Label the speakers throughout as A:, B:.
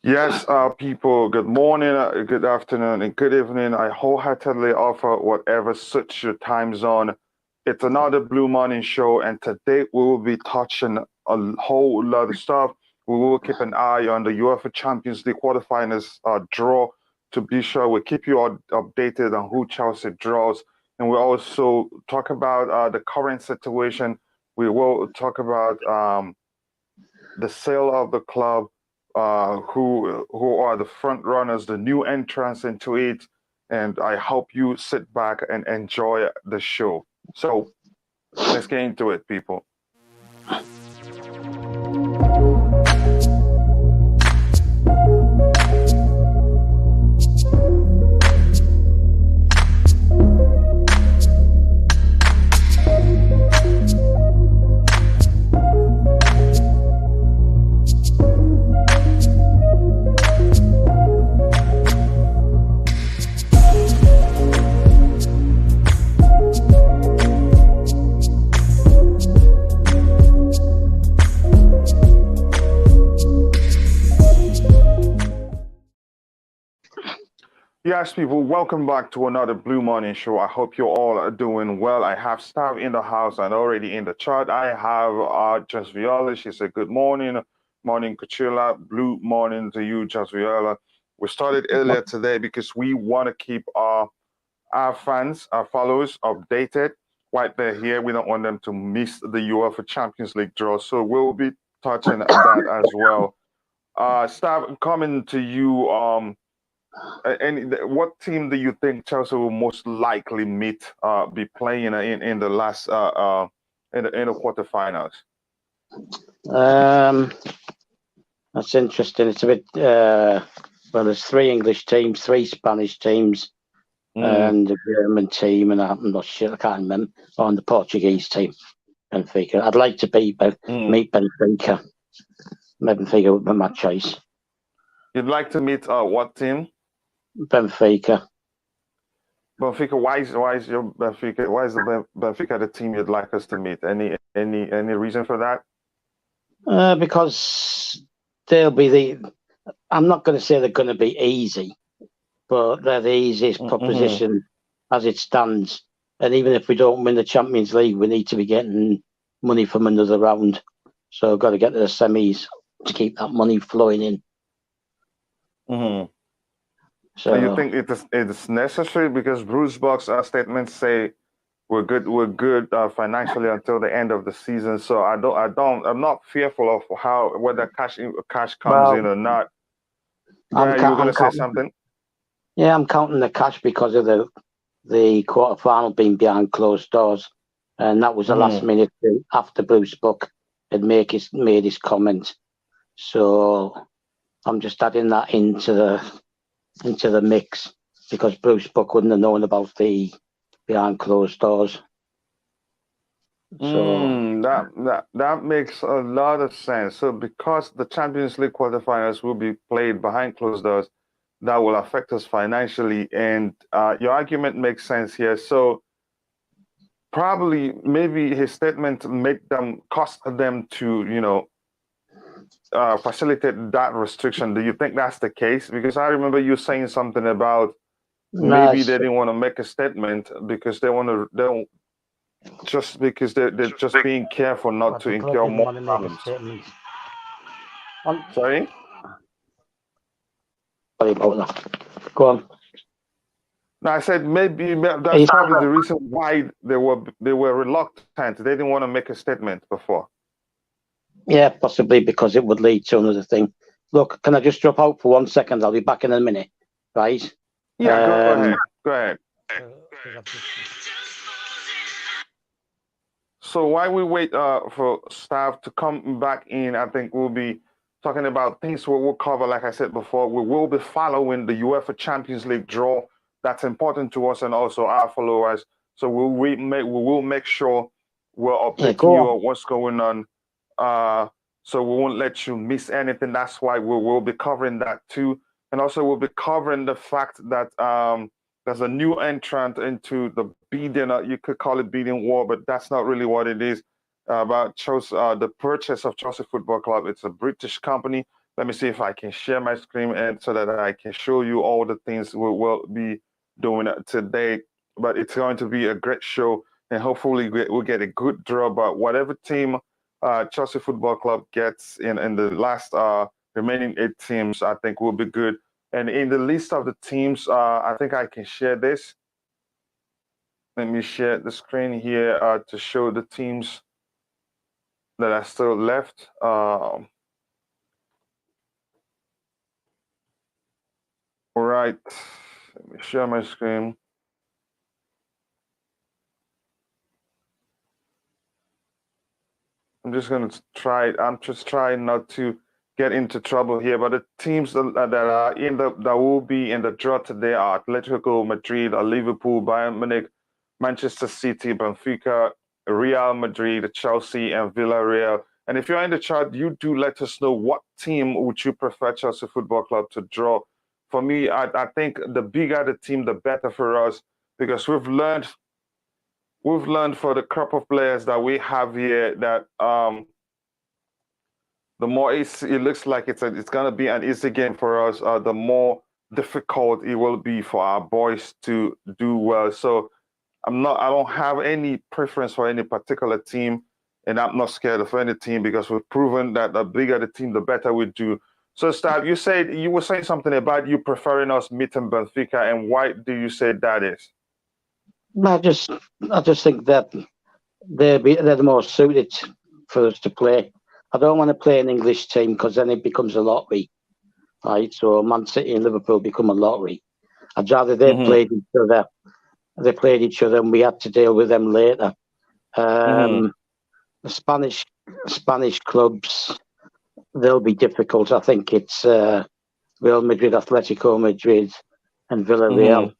A: Yes, people, good morning, good afternoon, and good evening. I wholeheartedly offer whatever suits your time zone. It's another Blue Morning show, and today we will be touching a whole lot of stuff. We will keep an eye on the UEFA Champions League quarterfinals draw to be sure we keep you all updated on who Chelsea draws. And we also talk about the current situation. We will talk about the sale of the club, who are the front runners, the new entrants into it, and I hope you sit back and enjoy the show. So let's get into it, people. Yes, people, welcome back to another Blue Morning show. I hope you all are doing well. I have staff in the house and already in the chat. I have Just Viola. She said, good morning. Morning, Coachila. Blue morning to you, Just Viola. We started earlier today because we want to keep our fans, our followers updated right there here. We don't want them to miss the UEFA Champions League draw. So we'll be touching on that as well. Staff, coming to you. And what team do you think Chelsea will most likely meet, be playing in the last in the quarterfinals?
B: That's interesting. It's a bit well. There's 3 English teams, 3 Spanish teams, and a German team, and I'm not sure. I can't remember. On the Portuguese team, Benfica. I'd like to meet Benfica. Benfica would be my choice.
A: You'd like to meet what team?
B: Benfica.
A: Benfica. Why is your Benfica? Why is the Benfica the team you'd like us to meet? Any reason for
B: that? Because they'll be I'm not going to say they're going to be easy, but they're the easiest proposition as it stands. And even if we don't win the Champions League, we need to be getting money from another round. So we've got to get to the semis to keep that money flowing in.
A: So you think it's necessary because Bruce Buck's statements say we're good financially until the end of the season. So I'm not fearful of whether cash comes in or not. You were going to say something?
B: Yeah, I'm counting the cash because of the quarterfinal being behind closed doors, and that was the last minute after Bruce Buck had made his comment. So I'm just adding that into the mix because Bruce Buck wouldn't have known about the behind closed doors.
A: So that makes a lot of sense. So because the Champions League quarterfinals will be played behind closed doors, that will affect us financially. And your argument makes sense here. So probably maybe his statement cost them to facilitate that restriction. Do you think that's the case? Because I remember you saying something about maybe they didn't want to make a statement because they're just being careful not to incur more problems. Sorry?
B: Sorry about that. Go on.
A: No, I said maybe that's probably the reason why they were reluctant. They didn't want to make a statement before.
B: Yeah, possibly because it would lead to another thing. Look, can I just drop out for 1 second? I'll be back in a minute, right?
A: Yeah, go ahead. So while we wait for staff to come back in, I think we'll be talking about things we'll cover. Like I said before, we will be following the UEFA Champions League draw. That's important to us and also our followers. So we will make sure we're updating you on what's going on. So we won't let you miss anything. That's why we will be covering that too. And also we'll be covering the fact that there's a new entrant into the bidding, you could call it bidding war, but that's not really what it is. About Chelsea, the purchase of Chelsea Football Club. It's a British company Let me see if I can share my screen and so that I can show you all the things we will be doing today. But it's going to be a great show, and hopefully we'll get a good draw. But whatever team Chelsea Football Club gets in the last remaining 8 teams, I think will be good. And in the list of the teams, I think I can share this. Let me share the screen here to show the teams that are still left. All right, let me share my screen. I'm just trying not to get into trouble here. But the teams that will be in the draw today are Atletico Madrid, Liverpool, Bayern Munich, Manchester City, Benfica, Real Madrid, Chelsea, and Villarreal. And if you're in the chat, you do let us know what team would you prefer Chelsea Football Club to draw. For me, I think the bigger the team, the better for us, because we've learned for the crop of players that we have here that the more it looks like it's going to be an easy game for us, the more difficult it will be for our boys to do well. So I don't have any preference for any particular team, and I'm not scared of any team because we've proven that the bigger the team, the better we do. So, Stab, you were saying something about you preferring us meeting Benfica, and why do you say that is?
B: I just think that they're the most suited for us to play. I don't want to play an English team because then it becomes a lottery, right? So Man City and Liverpool become a lottery. I'd rather they played each other. They played each other, and we had to deal with them later. The Spanish clubs, they'll be difficult. I think it's Real Madrid, Atletico Madrid, and Villarreal.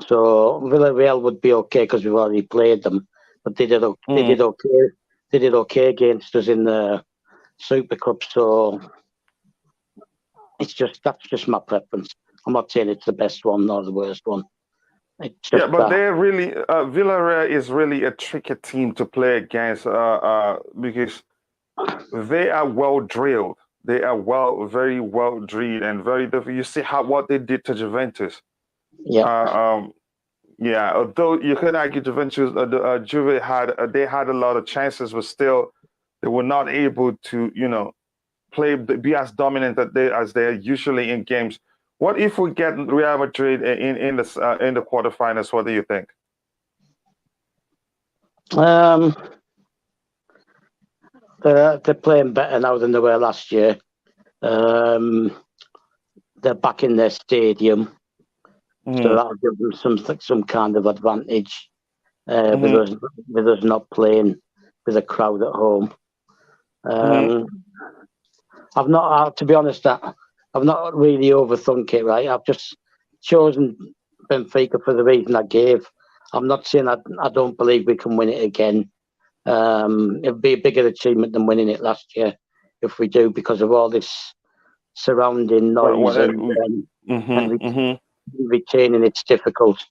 B: So Villarreal would be okay because we've already played them, but they did okay. They did okay against us in the Super Cup. So that's just my preference. I'm not saying it's the best one or the worst one.
A: Yeah, but they're really Villarreal is really a tricky team to play against because they are well drilled. They are very well drilled and very different. You see what they did to Juventus.
B: Yeah.
A: Yeah. Although you could argue Juventus, Juve had a lot of chances, but still they were not able to, be as dominant as they are usually in games. What if we get Real Madrid in the quarterfinals? What do you think?
B: They're playing better now than they were last year. They're back in their stadium, so that'll give them some kind of advantage with us not playing with a crowd at home. I've not, to be honest, I've not really overthunk it. Right, I've just chosen Benfica for the reason I gave. I'm not saying I don't believe we can win it again. It'd be a bigger achievement than winning it last year if we do, because of all this surrounding noise and retaining it's difficult.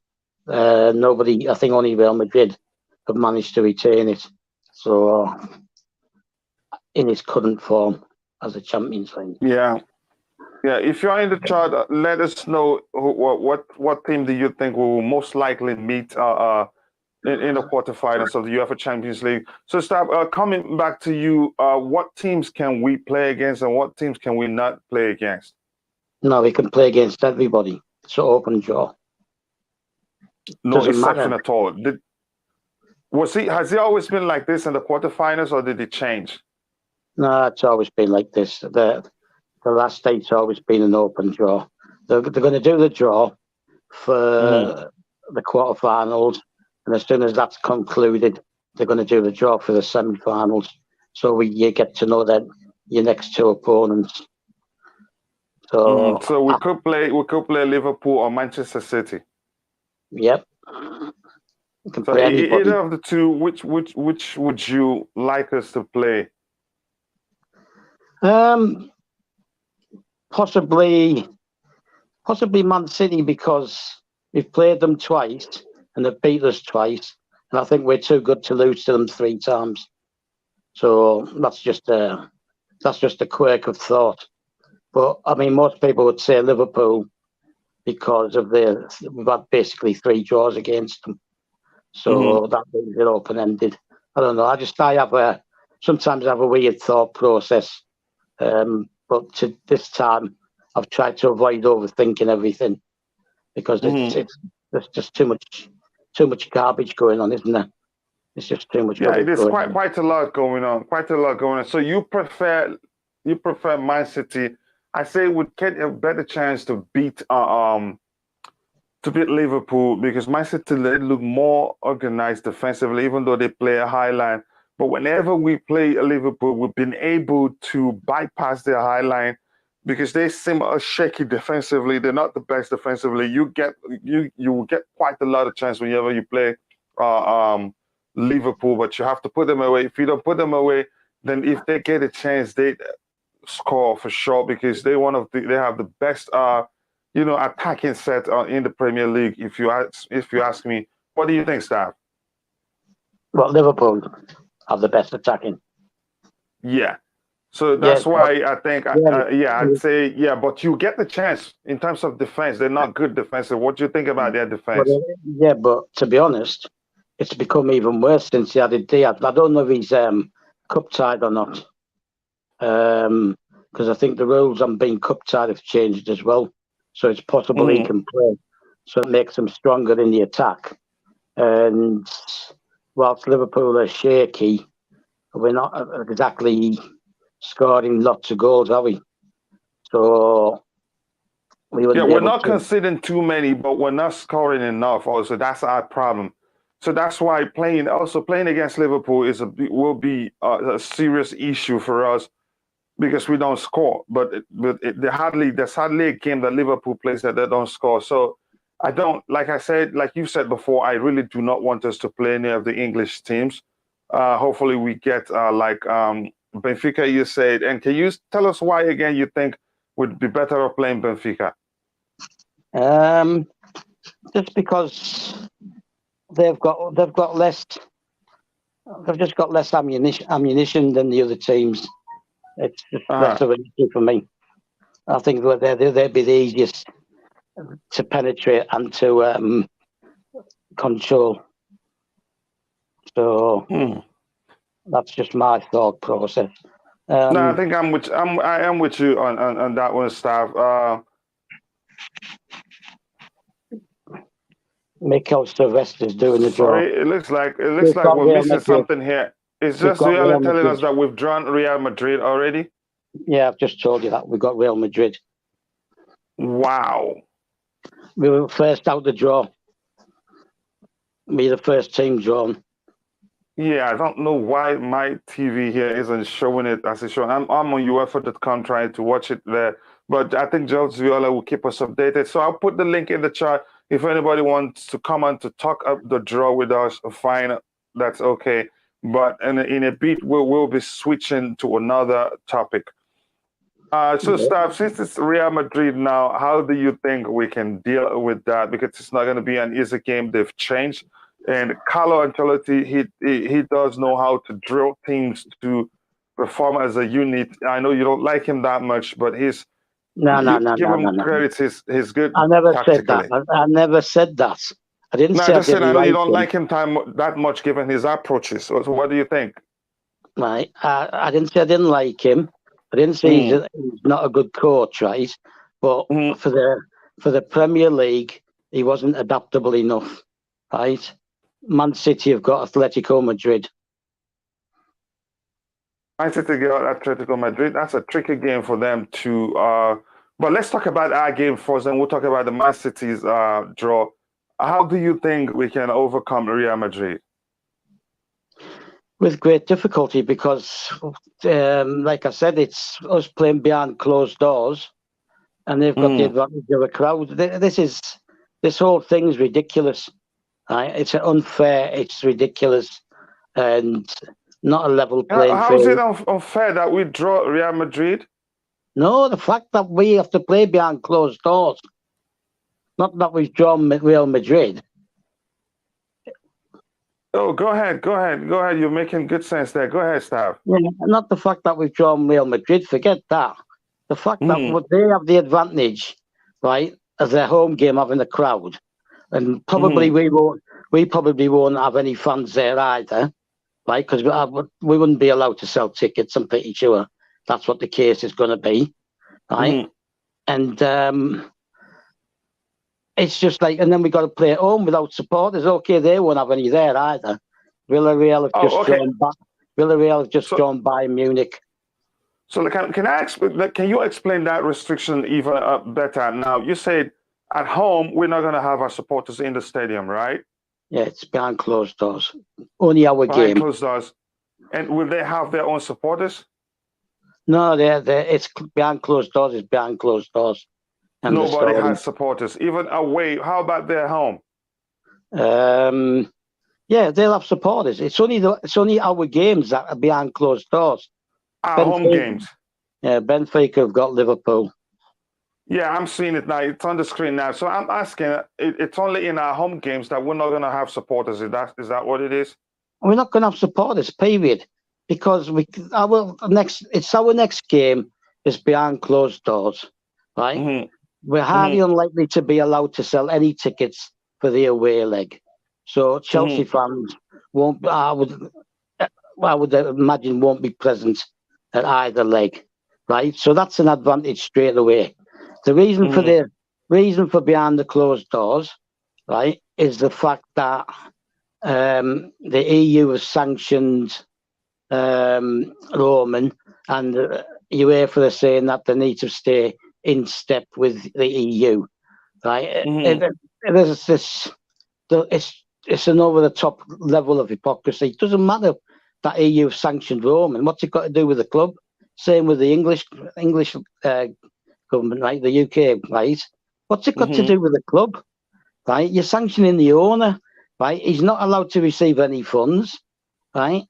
B: Nobody, I think only Real Madrid have managed to retain it. So in its current form as a Champions League.
A: Yeah. If you're in the chat, let us know what team do you think we will most likely meet in the quarterfinals of the UEFA Champions League. So, Stab, coming back to you, what teams can we play against and what teams can we not play against?
B: No, we can play against everybody. It's an open draw.
A: No exception at all. Has he always been like this in the quarterfinals, or did it change?
B: No, it's always been like this. The last 8's always been an open draw. They're going to do the draw for the quarterfinals, and as soon as that's concluded, they're going to do the draw for the semi-finals. So you get to know that your next 2 opponents.
A: So we could play Liverpool or Manchester City.
B: Yep.
A: So either of the two, which would you like us to play?
B: Possibly Man City, because we've played them twice and they've beat us twice, and I think we're too good to lose to them 3 times. So that's just a quirk of thought. But I mean, most people would say Liverpool because of we've had basically 3 draws against them, so that leaves it open ended. I don't know. Sometimes I have a weird thought process, but this time I've tried to avoid overthinking everything because there's just too much garbage going on, isn't there? It's just too much.
A: Yeah, there's quite a lot going on. Quite a lot going on. So you prefer Man City? I say would get a better chance to beat Liverpool because Man City they look more organized defensively, even though they play a high line. But whenever we play Liverpool, we've been able to bypass their high line because they seem shaky defensively. They're not the best defensively. You will get quite a lot of chance whenever you play Liverpool, but you have to put them away. If you don't put them away, then if they get a chance, they score for sure because they have the best attacking set in the Premier League. If you ask me, what do you think, Stav?
B: Well, Liverpool have the best attacking.
A: Yeah. So that's why I think, I'd say, but you get the chance in terms of defense. They're not good defensive. What do you think about their defense?
B: But to be honest, it's become even worse since he added Diaz. I don't know if he's cup-tied or not, because I think the rules on being cup-tied have changed as well. So it's possible he can play. So it makes him stronger in the attack. And whilst Liverpool are shaky, we're not exactly scoring lots of goals, are we? So
A: we're not conceding too many, but we're not scoring enough. Also, that's our problem. So that's why playing against Liverpool will be a serious issue for us because we don't score. But there's hardly a game that Liverpool plays that they don't score. So I don't, like you said before, I really do not want us to play any of the English teams. Hopefully we get Benfica, you said. And can you tell us why again you think would be better off playing Benfica?
B: Just because they've just got less ammunition than the other teams. It's just less of an issue for me. I think they'd be the easiest to penetrate and to control. So that's just my thought process.
A: No, I think I am with you on that one, Stav.
B: Mikel Sylvester's doing the job.
A: Sorry, it looks like we're missing something here. It's just Real telling us that we've drawn Real Madrid already.
B: Yeah, I've just told you that we've got Real Madrid.
A: Wow.
B: We were first out the draw. We're the first team drawn.
A: Yeah, I don't know why my TV here isn't showing it as it's showing. I'm on UEFA.com trying to watch it there, but I think George Viola will keep us updated. So I'll put the link in the chat. If anybody wants to come on to talk up the draw with us, fine, that's okay. But in a bit, we'll be switching to another topic. So, Stav, since it's Real Madrid now, how do you think we can deal with that? Because it's not going to be an easy game. They've changed. And Carlo Ancelotti, he does know how to drill teams to perform as a unit. I know you don't like him that much, but he's give him credit. He's good.
B: I never said that. I never said that. I didn't say.
A: I just said I know you don't like him that much, given his approaches. So what do you think?
B: Right. I didn't say I didn't like him. I didn't say he's not a good coach, right? But for the Premier League, he wasn't adaptable enough, right? Man City have got Atletico Madrid.
A: Man City got Atletico Madrid. That's a tricky game for them to. But let's talk about our game first, and we'll talk about the Man City's draw. How do you think we can overcome Real Madrid?
B: With great difficulty, because, like I said, it's us playing behind closed doors, and they've got the advantage of a crowd. This whole thing's ridiculous. Right? It's unfair. It's ridiculous, and not a level playing field.
A: How is it unfair that we draw Real Madrid?
B: No, the fact that we have to play behind closed doors, not that we've drawn Real Madrid.
A: Oh, go ahead. You're making good sense there. Go ahead, Stav.
B: Yeah, not the fact that we've drawn Real Madrid. Forget that. The fact that they have the advantage, right, of their home game having a crowd, and probably we probably won't have any fans there either, right? Because we wouldn't be allowed to sell tickets. I'm pretty sure that's what the case is going to be, right? And it's just like, and then we got to play at home without supporters. Okay, they won't have any there either. Villarreal have just drawn back. Villarreal have just drawn by Munich.
A: So can you explain that restriction even better? Now, you said at home we're not going to have our supporters in the stadium, right?
B: Yeah, it's behind closed doors. Only our game.
A: Behind closed doors. And will they have their own supporters?
B: No, it's behind closed doors. It's behind closed doors. And
A: nobody has supporters, even away. How about their home?
B: Yeah, they'll have supporters. It's only our games that are behind closed doors.
A: Our home games.
B: Yeah, Benfica have got Liverpool.
A: Yeah, I'm seeing it now. It's on the screen now. So I'm asking, it's only in our home games that we're not going to have supporters. Is that what it is?
B: We're not going to have supporters, period. Because our next game is behind closed doors, right? We're highly unlikely to be allowed to sell any tickets for the away leg. So Chelsea fans won't. I would imagine won't be present at either leg, right? So that's an advantage straight away. The reason for behind the closed doors, right, is the fact that the EU has sanctioned Roman, and UEFA are saying that they need to stay in step with the EU, right? It's an over-the-top level of hypocrisy. It doesn't matter that EU have sanctioned Roman. What's it got to do with the club? Same with the English government, right? The UK, right? What's it got to do with the club, right? You're sanctioning the owner, right? He's not allowed to receive any funds, right?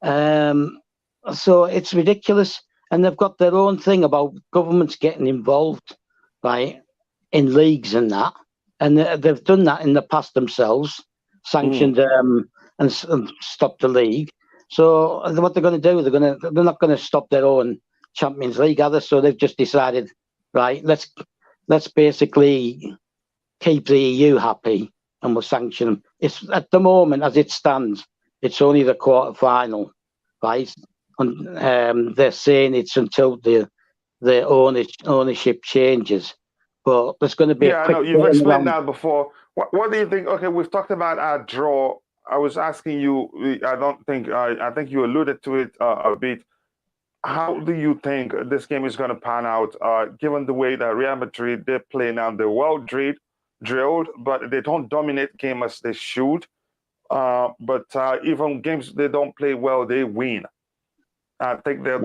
B: So it's ridiculous. And they've got their own thing about governments getting involved, right, in leagues and that. And they've done that in the past themselves, sanctioned and stopped the league. So what they're going to do, they're not going to stop their own Champions League, are they? So they've just decided, right, let's basically keep the EU happy and we'll sanction them. It's at the moment, as it stands, it's only the quarter-final, right? And they're saying it's until the ownership changes. But there's going to be a quick...
A: You've explained that before. What do you think? Okay, we've talked about our draw. I was asking you, I think you alluded to it a bit. How do you think this game is going to pan out, given the way that Real Madrid, they play now, they're well drilled, but they don't dominate game as they should. But even games they don't play well, they win. I think they're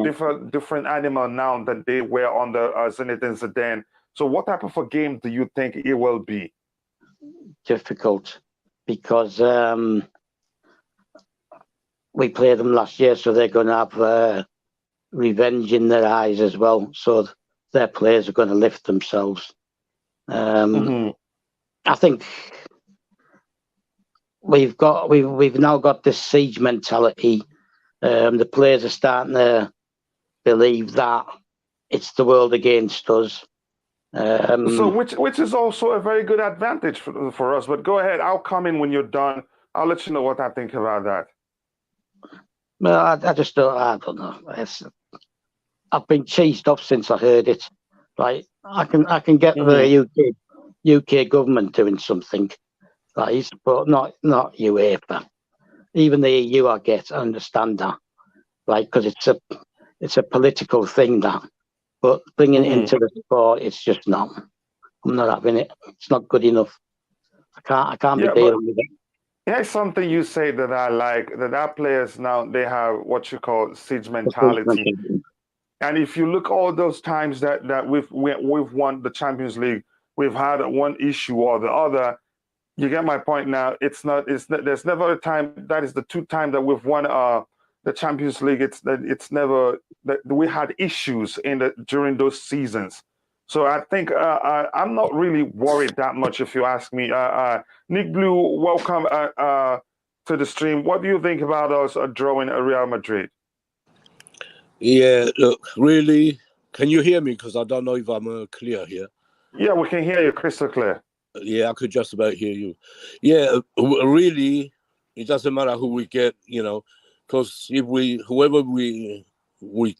A: different animal now than they were on the Zenit and Zidane. So what type of a game do you think it will be?
B: Difficult, because we played them last year, so they're going to have revenge in their eyes as well. So their players are going to lift themselves. I think we've now got this siege mentality. The players are starting to believe that it's the world against us.
A: So which is also a very good advantage for us. But go ahead, I'll come in when you're done. I'll let you know what I think about that.
B: Well, I don't know. I've been cheesed off since I heard it. Right, I can get the UK government doing something, right? But not UEFA. Even the EU, I understand that, right? Because it's a political thing, that. But bringing it into the sport, it's just not. I'm not having it. It's not good enough. I can't be dealing with it.
A: Here's something you say that I like, that our players now, they have what you call siege mentality. And if you look all those times that we've won the Champions League, we've had one issue or the other. You get my point now. There's never a time, that is the two times that we've won the Champions League. It's never that we had issues during those seasons. So I think I'm not really worried that much, if you ask me. Nick Blue, welcome to the stream. What do you think about us drawing Real Madrid?
C: Yeah, look, really, Can you hear me? Because I don't know if I'm clear here.
A: Yeah, we can hear you crystal clear.
C: Yeah, I could just about hear you. Yeah, really, it doesn't matter who we get, because if whoever we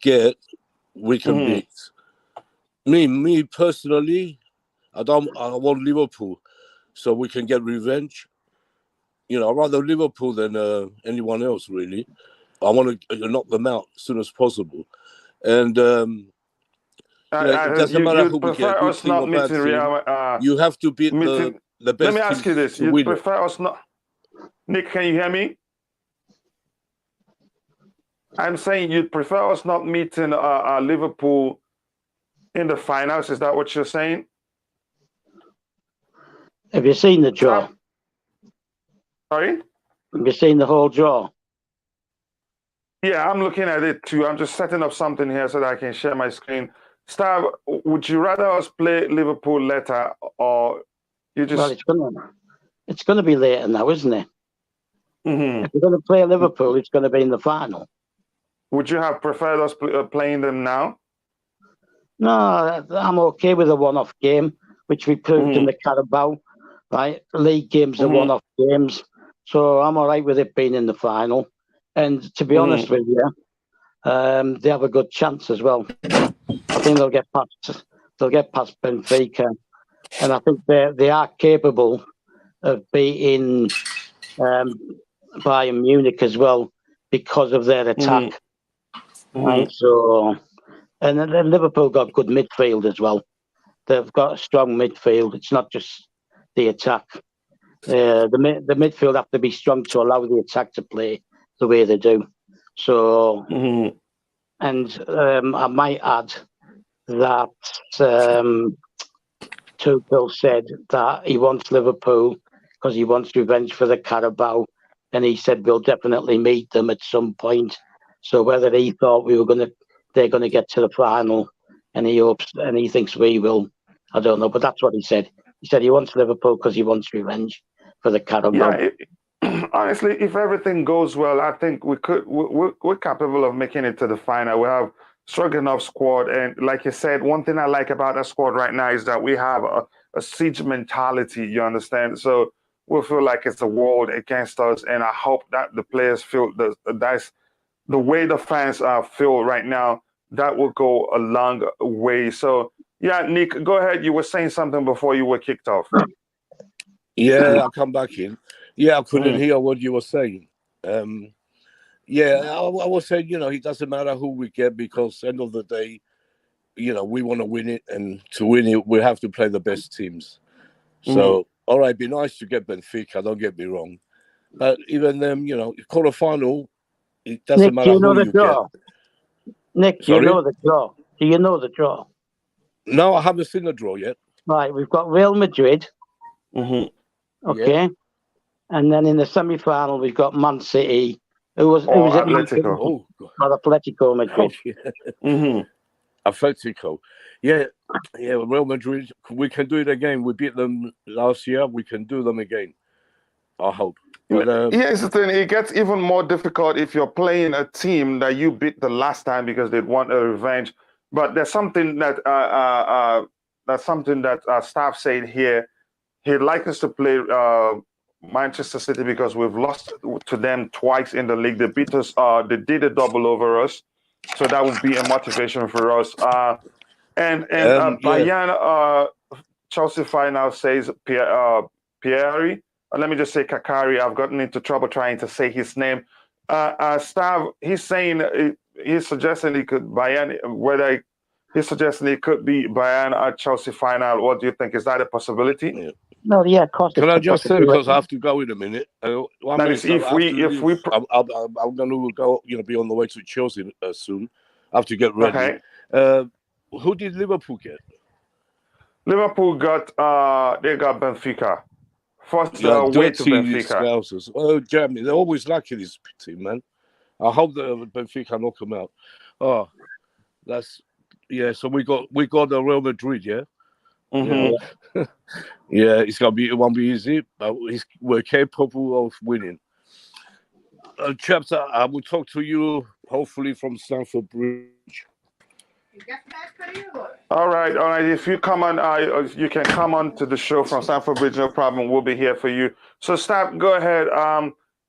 C: get, we can beat. Me personally, I want Liverpool, so we can get revenge. I'd rather Liverpool than anyone else, really. I want to knock them out as soon as possible. And, it doesn't matter who we get, good team or bad team. You have to beat the best.
A: Let me ask you this. You'd prefer us not... Nick, can you hear me? I'm saying you'd prefer us not meeting Liverpool in the finals. Is that what you're saying?
B: Have you seen the draw?
A: Sorry?
B: Have you seen the whole draw?
A: Yeah, I'm looking at it too. I'm just setting up something here so that I can share my screen. Stav, would you rather us play Liverpool later, or you just...
B: Well, it's gonna be later now, isn't it? If we're going to play Liverpool, it's going to be in the final.
A: Would you have preferred us playing them now?
B: No, I'm okay with a one-off game, which we proved in the Carabao. Right, league games are one-off games, so I'm all right with it being in the final. And to be honest with you, they have a good chance as well. I think they'll get past Benfica, and I think they are capable of beating Bayern Munich as well because of their attack. Right, so, and then Liverpool got good midfield as well. They've got a strong midfield. It's not just the attack. The midfield have to be strong to allow the attack to play the way they do. So, and I might add that Tuchel said that he wants Liverpool because he wants revenge for the Carabao, and he said we'll definitely meet them at some point. So whether he thought they're gonna get to the final, and he hopes and he thinks we will, I don't know. But that's what he said. He said he wants Liverpool because he wants revenge for the Carabao.
A: Yeah, honestly, if everything goes well, I think we're capable of making it to the final. We have strong enough squad, and like you said, one thing I like about that squad right now is that we have a siege mentality. You understand? So we feel like it's a world against us, and I hope that the players feel that's the way the fans feel right now. That will go a long way. So yeah, Nick, go ahead. You were saying something before you were kicked off.
C: Yeah, I'll come back in. Yeah, I couldn't hear what you were saying. Yeah, I was saying, it doesn't matter who we get because end of the day, we want to win it, and to win it, we have to play the best teams. So, all right, it'd be nice to get Benfica, don't get me wrong. But even them, quarterfinal, it doesn't matter who you get.
B: Nick, do you know the draw? Do you know the draw?
C: No, I haven't seen the draw yet.
B: Right, we've got Real Madrid. Okay. Yeah. And then in the semi-final, we've got Man City. Who was
A: Atletico.
B: Atletico Madrid.
C: Atletico. Yeah, Real Madrid. We can do it again. We beat them last year. We can do them again. I hope. But,
A: here's the thing. It gets even more difficult if you're playing a team that you beat the last time because they want a revenge. But there's something that staff said here. He'd like us to play Manchester City because we've lost to them twice in the league. They beat us. They did a double over us, so that would be a motivation for us. Bayern Chelsea final says Pierre. Let me just say Kakari. I've gotten into trouble trying to say his name. Stav, he's saying he's suggesting he could Bayern. Whether he's suggesting it could be Bayern at Chelsea final. What do you think? Is that a possibility?
C: Yeah.
B: No, yeah, of course.
C: Can I just say, because I have to go in a minute. I'm going to go, be on the way to Chelsea soon. I have to get ready. Okay. Who did Liverpool get?
A: Liverpool got they got Benfica. First way to Benfica.
C: Scousers. Oh, Germany, they're always lucky, this team, man. I hope that Benfica knock them out. Oh, that's so we got the Real Madrid, yeah. Yeah, it won't be easy, but we're capable of winning. Chaps, I will talk to you hopefully from Stamford Bridge.
A: All right. If you come on, you can come on to the show from Stamford Bridge. No problem. We'll be here for you. So, Stab, go ahead.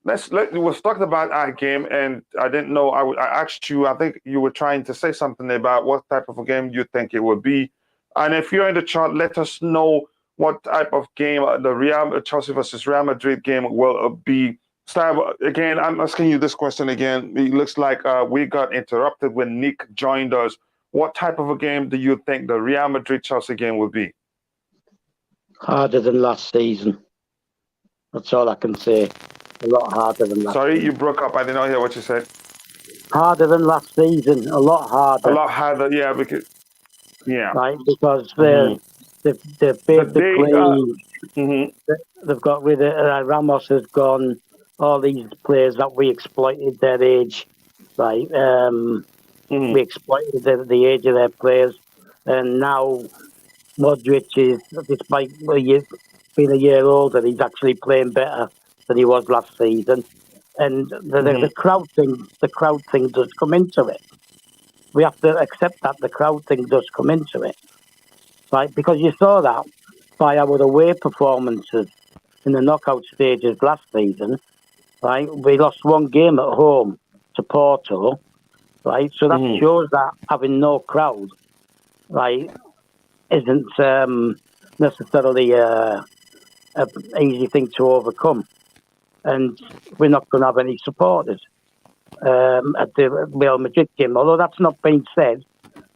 A: We've talked about our game, and I didn't know. I asked you. I think you were trying to say something about what type of a game you think it would be. And if you're in the chat, let us know what type of game the Chelsea versus Real Madrid game will be. Stab, again, I'm asking you this question again. It looks like we got interrupted when Nick joined us. What type of a game do you think the Real Madrid-Chelsea game will be?
B: Harder than last season. That's all I can say. A lot harder than last
A: Sorry,
B: season.
A: you broke up. I did not hear what you said.
B: Harder than last season. A lot harder.
A: A lot harder, yeah, because
B: Right, because they've basically they've got rid of Ramos has gone. All these players that we exploited their age, right? We exploited the age of their players, and now Modric is, despite being a year older, he's actually playing better than he was last season. And the crowd thing does come into it. We have to accept that the crowd thing does come into it, right? Because you saw that by our away performances in the knockout stages last season, right? We lost one game at home to Porto, right? So that shows that having no crowd, right, isn't necessarily an easy thing to overcome. And we're not going to have any supporters at the Real Madrid game. Although that's not being said,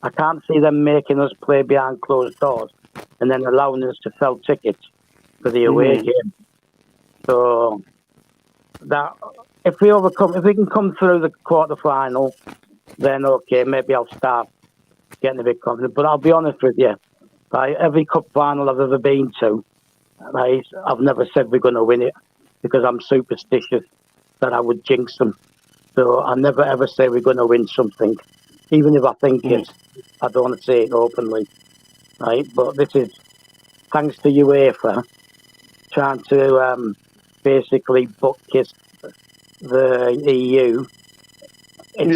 B: I can't see them making us play behind closed doors and then allowing us to sell tickets for the away game. So that if we can come through the quarter-final, then okay, maybe I'll start getting a bit confident. But I'll be honest with you, right, every cup final I've ever been to, right, I've never said we're going to win it because I'm superstitious that I would jinx them. So I never ever say we're going to win something, even if I think it. I don't want to say it openly, right? But this is thanks to UEFA trying to basically butt kiss the EU.
A: We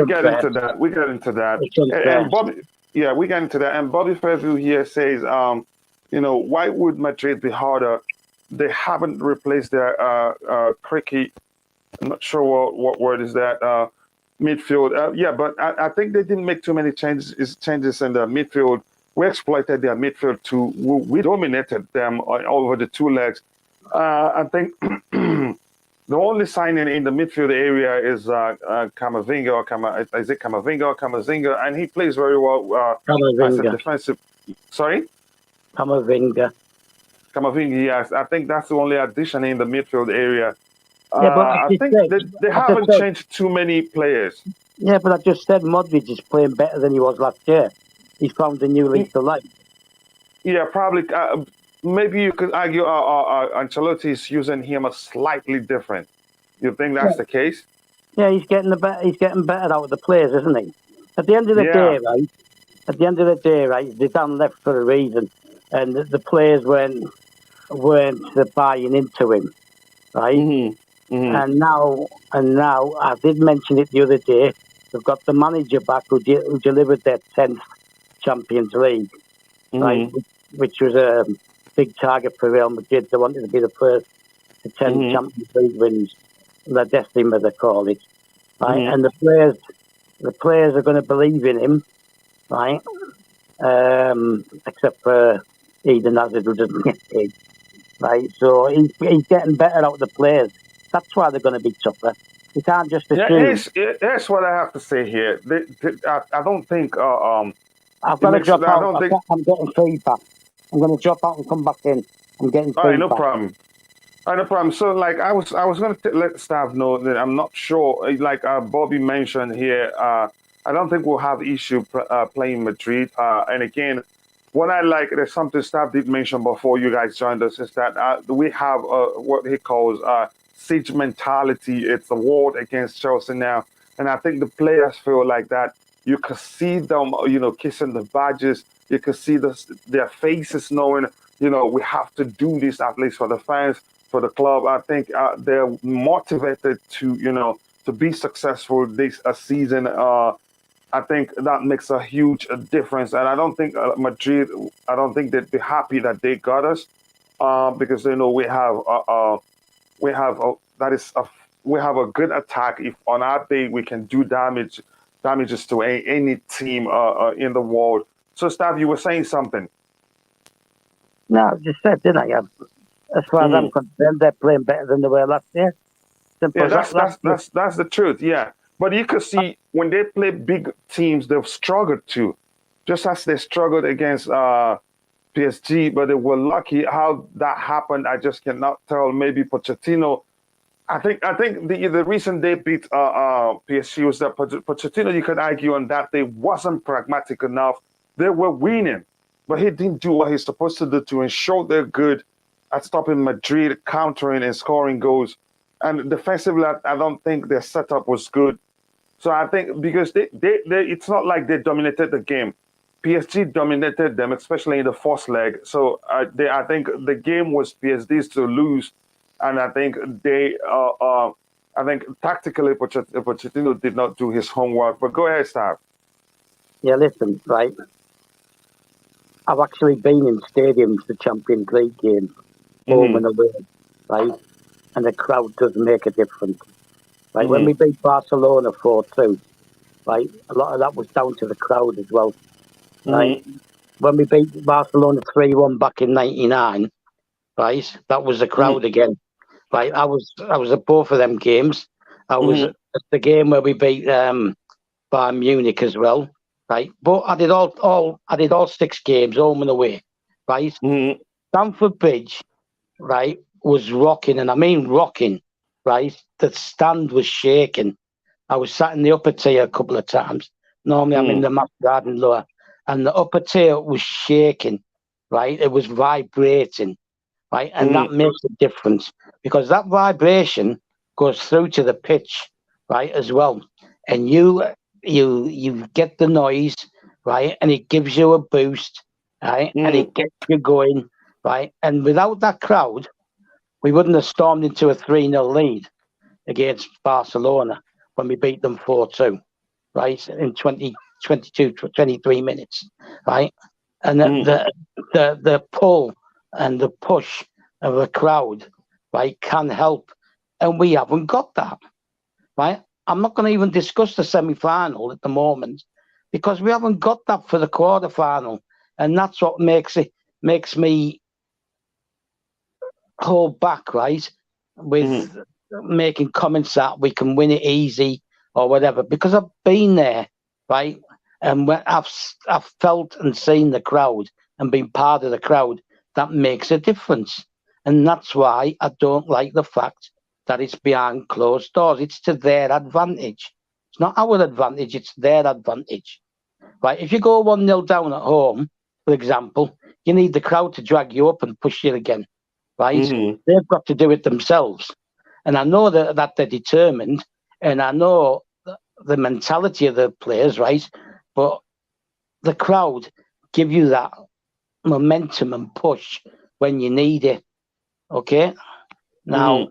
A: get into that. We get into that. And Bobby, we get into that. And Bobby Fairview here says, why would Madrid be harder? They haven't replaced their cricket. I'm not sure what word is that. Midfield. But I think they didn't make too many changes in the midfield. We exploited their midfield too. We dominated them over the two legs. I think the only signing in the midfield area is Camavinga or Camavinga, and he plays very well as a defensive. Sorry?
B: Camavinga,
A: yes. I think that's the only addition in the midfield area. I think they haven't changed too many players.
B: Yeah, but I just said Modric is playing better than he was last year. He's found a new league to like.
A: Yeah, probably. Maybe you could argue Ancelotti is using him a slightly different. You think that's the case?
B: Yeah, he's getting better out of the players, isn't he? At the end of the day, right? They're down left for a reason, and the players weren't buying into him, right? And now I did mention it the other day. They've got the manager back who delivered their 10th Champions League, right? Which was a big target for Real Madrid. They wanted to be the first to 10 Champions League wins. La Decima, they call it, right? And the players are going to believe in him, right? Except for Eden Hazard, who doesn't get paid, right? So he's getting better out of the players. That's why they're going to be tougher. You can't just assume.
A: Here's what I have to say here. I don't think.
B: I've got to drop out. I'm getting feedback. I'm going to drop out and come back in. I'm getting feedback.
A: All right, no problem. No problem. So, like, I was going to let staff know that I'm not sure. Like Bobby mentioned here, I don't think we'll have issue playing Madrid. And again, what I like, there's something staff did mention before you guys joined us, is that we have what he calls siege mentality. It's a war against Chelsea now, and I think the players feel like that. You can see them, kissing the badges. You can see their faces, knowing, we have to do this at least for the fans, for the club. I think they're motivated to be successful this season. I think that makes a huge difference. And I don't think Madrid, I don't think they'd be happy that they got us because you know we have that is a we have a good attack. If on our day we can do damages to any team in the world. So, Stav, you were saying something.
B: No, I just said, didn't I? As far as I'm concerned, they're playing better than they were last year. Simple
A: Yeah,
B: as that.
A: that's the truth. Yeah, but you could see when they play big teams, they've struggled too, just as they struggled against PSG. But they were lucky. How that happened, I just cannot tell. Maybe Pochettino. I think the reason they beat PSG was that Pochettino. You could argue on that they wasn't pragmatic enough. They were winning, but he didn't do what he's supposed to do to ensure they're good at stopping Madrid, countering and scoring goals. And defensively, I don't think their setup was good. So I think because they it's not like they dominated the game. PSG dominated them, especially in the first leg. So I think the game was PSG's to lose, and I think I think tactically Pochettino did not do his homework. But go ahead, Stab.
B: Yeah, listen, right. I've actually been in stadiums for Champions League games, home and away, right? And the crowd does make a difference. Right, when we beat Barcelona 4-2, right, a lot of that was down to the crowd as well. Right, when we beat Barcelona 3-1 back in '99, right, that was the crowd again. Right, I was at both of them games. I was at the game where we beat Bayern Munich as well. Right, but I did all 6 games home and away. Right, Stamford Bridge, right, was rocking, and I mean rocking. Right, the stand was shaking. I was sat in the upper tier a couple of times. Normally I'm in the Mass Garden lower, and the upper tier was shaking. Right, it was vibrating. Right, and that makes a difference because that vibration goes through to the pitch, right, as well, and you get the noise, right, and it gives you a boost, right, and it gets you going, right, and without that crowd, we wouldn't have stormed into a 3-0 lead against Barcelona when we beat them 4-2, right, in 23 minutes, right? And the pull and the push of a crowd, right, can help. And we haven't got that, right? I'm not going to even discuss the semi-final at the moment because we haven't got that for the quarter-final. And that's what makes me hold back, right, with making comments that we can win it easy or whatever, because I've been there, right, and when I've felt and seen the crowd and been part of the crowd, that makes a difference. And that's why I don't like the fact that it's behind closed doors. It's to their advantage. It's not our advantage, it's their advantage, right? If you go 1-0 down at home, for example, you need the crowd to drag you up and push you again. Right? They've got to do it themselves. And I know that they're determined, and I know the mentality of the players, right? But the crowd give you that momentum and push when you need it. Okay? Now,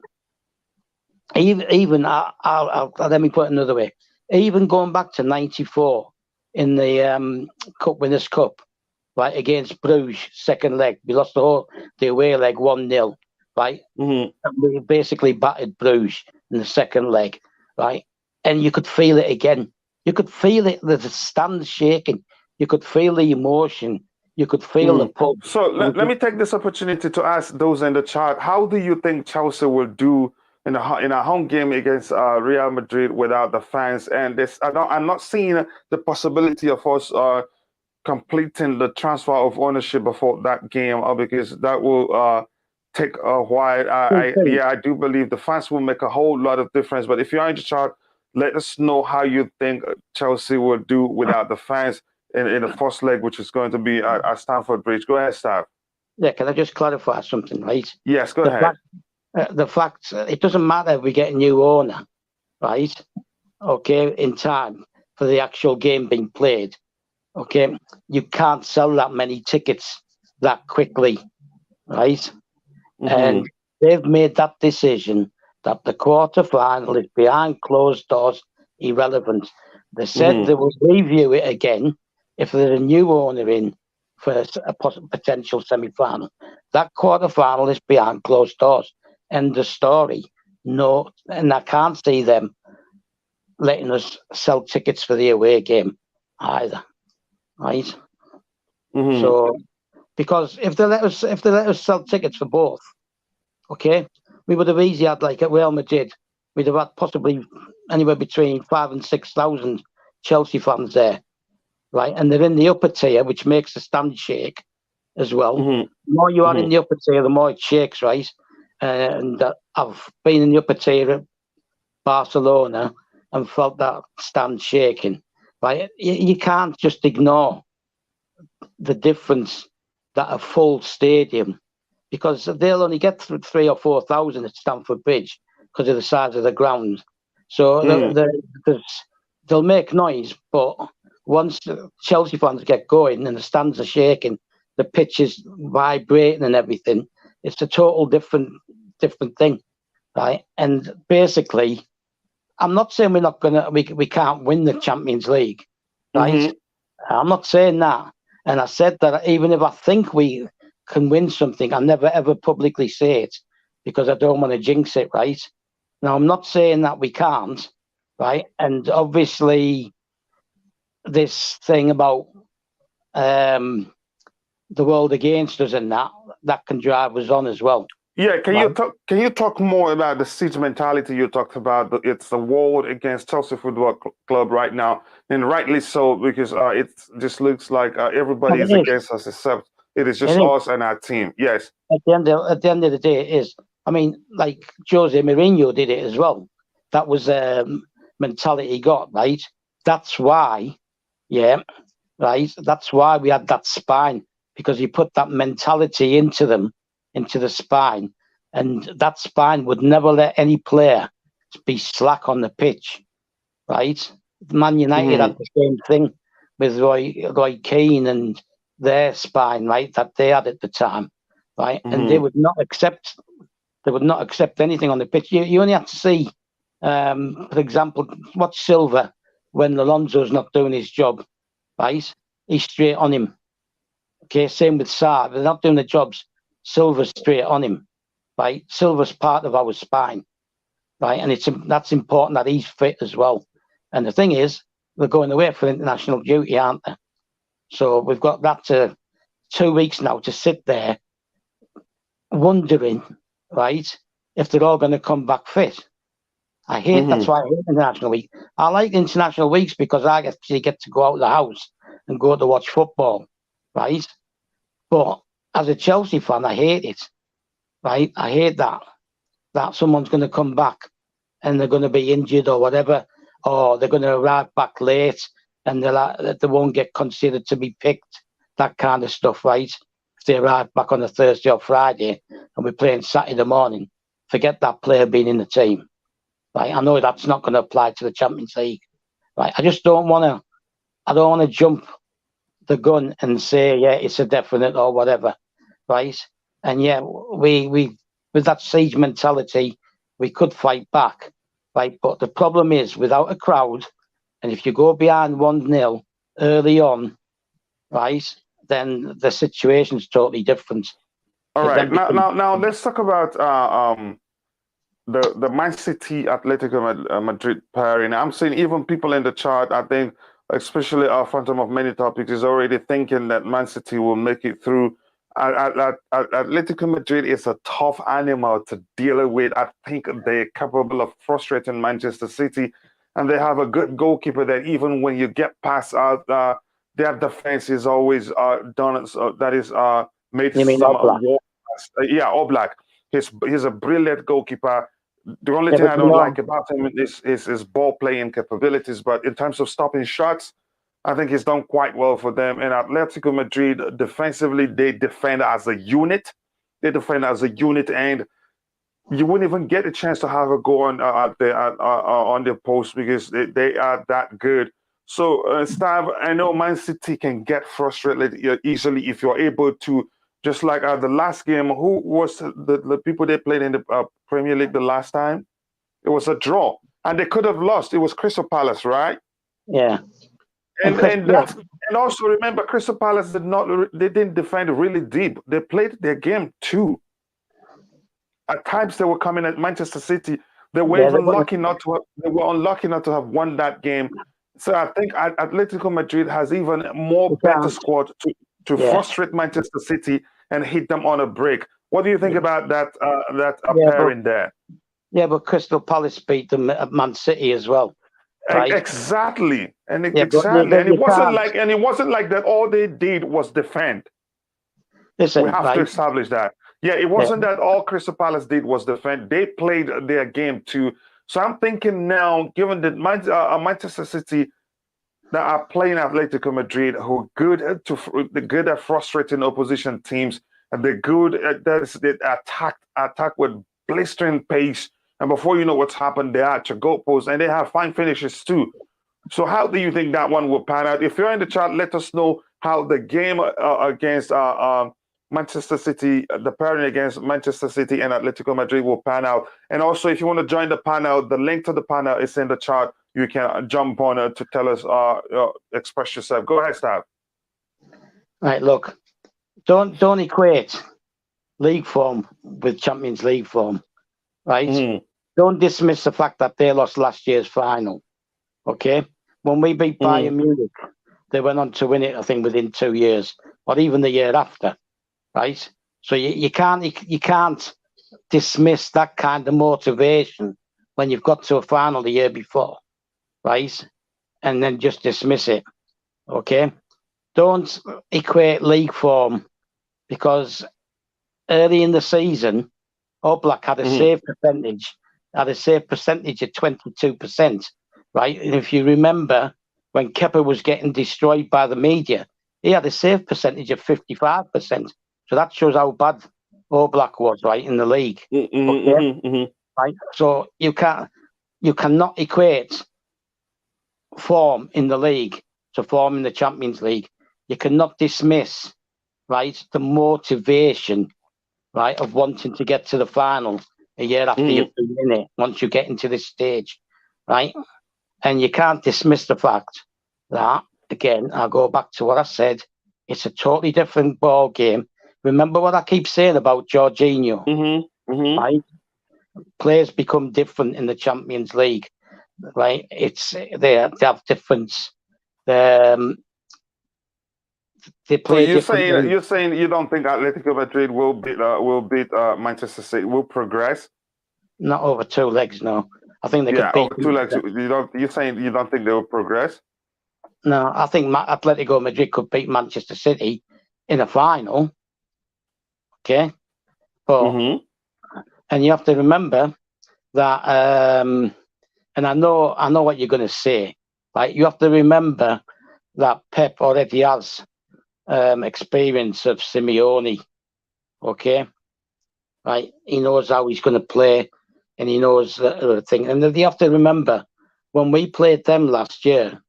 B: even I'll let me put it another way. Even going back to '94 in the Cup Winners' Cup, right, against Bruges, second leg. We lost the away leg 1-0, right? And we basically battered Bruges in the second leg, right? And you could feel it again. You could feel it, the stand shaking. You could feel the emotion. You could feel the pull.
A: So let me take this opportunity to ask those in the chat, how do you think Chelsea will do in a home game against Real Madrid without the fans? And I'm not seeing the possibility of us completing the transfer of ownership before that game, because that will take a while. I do believe the fans will make a whole lot of difference. But if you're in the chat, let us know how you think Chelsea will do without the fans in the first leg, which is going to be at Stamford Bridge. Go ahead, Stav.
B: Yeah, can I just clarify something, right?
A: Yes, go ahead.
B: The fact it doesn't matter if we get a new owner, right? Okay, in time for the actual game being played. Okay, you can't sell that many tickets that quickly, right? And they've made that decision that the quarter-final is behind closed doors, irrelevant. They said they would review it again if there's a new owner in for a potential semi-final. That quarter-final is behind closed doors. End of story. No, and I can't see them letting us sell tickets for the away game either, right? So, because if they let us sell tickets for both, okay, we would have easily had, like at Real Madrid, we'd have had possibly anywhere between 5,000 and 6,000 Chelsea fans there, right? And they're in the upper tier, which makes the stand shake as well. The more you are in the upper tier, the more it shakes, right? And I've been in the upper tier at Barcelona and felt that stand shaking, right? You can't just ignore the difference that a full stadium, because they'll only get 3,000 or 4,000 at Stamford Bridge because of the size of the ground. So they'll make noise, but once the Chelsea fans get going and the stands are shaking, the pitch is vibrating and everything, it's a total different thing, right? And basically, I'm not saying we can't win the Champions League, right? I'm not saying that. And I said that even if I think we can win something, I never ever publicly say it because I don't want to jinx it, right? Now, I'm not saying that we can't, right? And obviously, this thing about the world against us and that can drive us on as well.
A: Yeah, can you talk more about the siege mentality you talked about? It's the world against Chelsea Football Club right now, and rightly so, because it just looks like everybody is against us except it is just us and our team. Yes.
B: At the end of the day, it is. I mean, like Jose Mourinho did it as well. That was mentality he got, right? That's why, right? That's why we had that spine, because he put that mentality into them, into the spine, and that spine would never let any player be slack on the pitch, right? Man United had the same thing with Roy Keane and their spine, right, that they had at the time, right? And they would not accept anything on the pitch. You only have to see, for example, watch Silva when Alonso's not doing his job, right? He's straight on him. Okay, same with Sarr. They're not doing the jobs. Silva's straight on him, right? Silva's part of our spine, right? And that's important that he's fit as well. And the thing is, we're going away for international duty, aren't they? So we've got that to 2 weeks now to sit there wondering, right, if they're all going to come back fit. That's why I hate international week. I like international weeks because I actually get to go out of the house and go to watch football, right? But as a Chelsea fan, I hate it, right? I hate that someone's going to come back and they're going to be injured or whatever, or they're going to arrive back late and they won't get considered to be picked, that kind of stuff, right? If they arrive back on a Thursday or Friday and we're playing Saturday morning, forget that player being in the team, right? I know that's not going to apply to the Champions League, right? I just don't want to jump the gun and say, yeah, it's a definite or whatever, right? And yeah, we with that siege mentality, we could fight back, right? But the problem is, without a crowd, and if you go behind 1-0 early on, right, then the situation's totally different.
A: All right, now let's talk about the Man City Atletico Madrid pairing. I'm seeing even people in the chat, I think, especially our Phantom of Many Topics, is already thinking that Man City will make it through. Atletico Madrid is a tough animal to deal with. I think they're capable of frustrating Manchester City, and they have a good goalkeeper that even when you get past their defense is always done. That is made some war. Yeah, Oblak. He's a brilliant goalkeeper. The only thing I don't like about him is his ball playing capabilities, but in terms of stopping shots, I think he's done quite well for them. And Atletico Madrid, defensively, they defend as a unit. And you wouldn't even get a chance to have a go on their post because they are that good. So, Stav, I know Man City can get frustrated easily if you're able to. Just like the last game, who was the people they played in the Premier League the last time? It was a draw, and they could have lost. It was Crystal Palace, right?
B: Yeah.
A: And also remember, Crystal Palace didn't defend really deep. They played their game too. At times they were coming at Manchester City. They were unlucky not to have won that game. So I think Atletico Madrid has even more better squad to frustrate Manchester City and hit them on a break. What do you think about that pairing there?
B: Yeah, but Crystal Palace beat them at Man City as well. Right?
A: Exactly. And it wasn't like that all they did was defend.
B: Listen,
A: we have to establish that. Yeah, it wasn't that all Crystal Palace did was defend. They played their game too. So I'm thinking now, given that Manchester City that are playing Atletico Madrid, who are good at frustrating opposition teams, and they're good at they attack with blistering pace, and before you know what's happened, they're at your goalpost, and they have fine finishes too. So how do you think that one will pan out? If you're in the chat, let us know how the game against Manchester City, the pairing against Manchester City and Atletico Madrid will pan out. And also, if you want to join the panel, the link to the panel is in the chat. You can jump on it to tell us, express yourself. Go ahead, Stav.
B: Right, look, don't equate league form with Champions League form, right? Don't dismiss the fact that they lost last year's final, okay? When we beat Bayern Munich, they went on to win it, I think, within 2 years, or even the year after. Right, so you can't dismiss that kind of motivation when you've got to a final the year before, right? And then just dismiss it, okay? Don't equate league form, because early in the season, Oblak had a save percentage of 22%, right? And if you remember, when Kepa was getting destroyed by the media, he had a save percentage of 55%. So that shows how bad Oblak was, right, in the league. Right. So you cannot equate form in the league to form in the Champions League. You cannot dismiss, right, the motivation, right, of wanting to get to the final a year after you've been in it. Once you get into this stage, right, and you can't dismiss the fact that, again, I'll go back to what I said. It's a totally different ball game. Remember what I keep saying about Jorginho, right? Players become different in the Champions League, right? They have difference. They play.
A: So you're saying you don't think Atletico Madrid will beat Manchester City, will progress?
B: Not over 2 legs, no. I think they could beat
A: over 2 legs. You're saying you don't think they will progress?
B: No, I think Atletico Madrid could beat Manchester City in a final. Okay, but and you have to remember that, and I know what you're going to say. Right, you have to remember that Pep already has experience of Simeone. Okay, right, he knows how he's going to play, and he knows the thing. And you have to remember when we played them last year,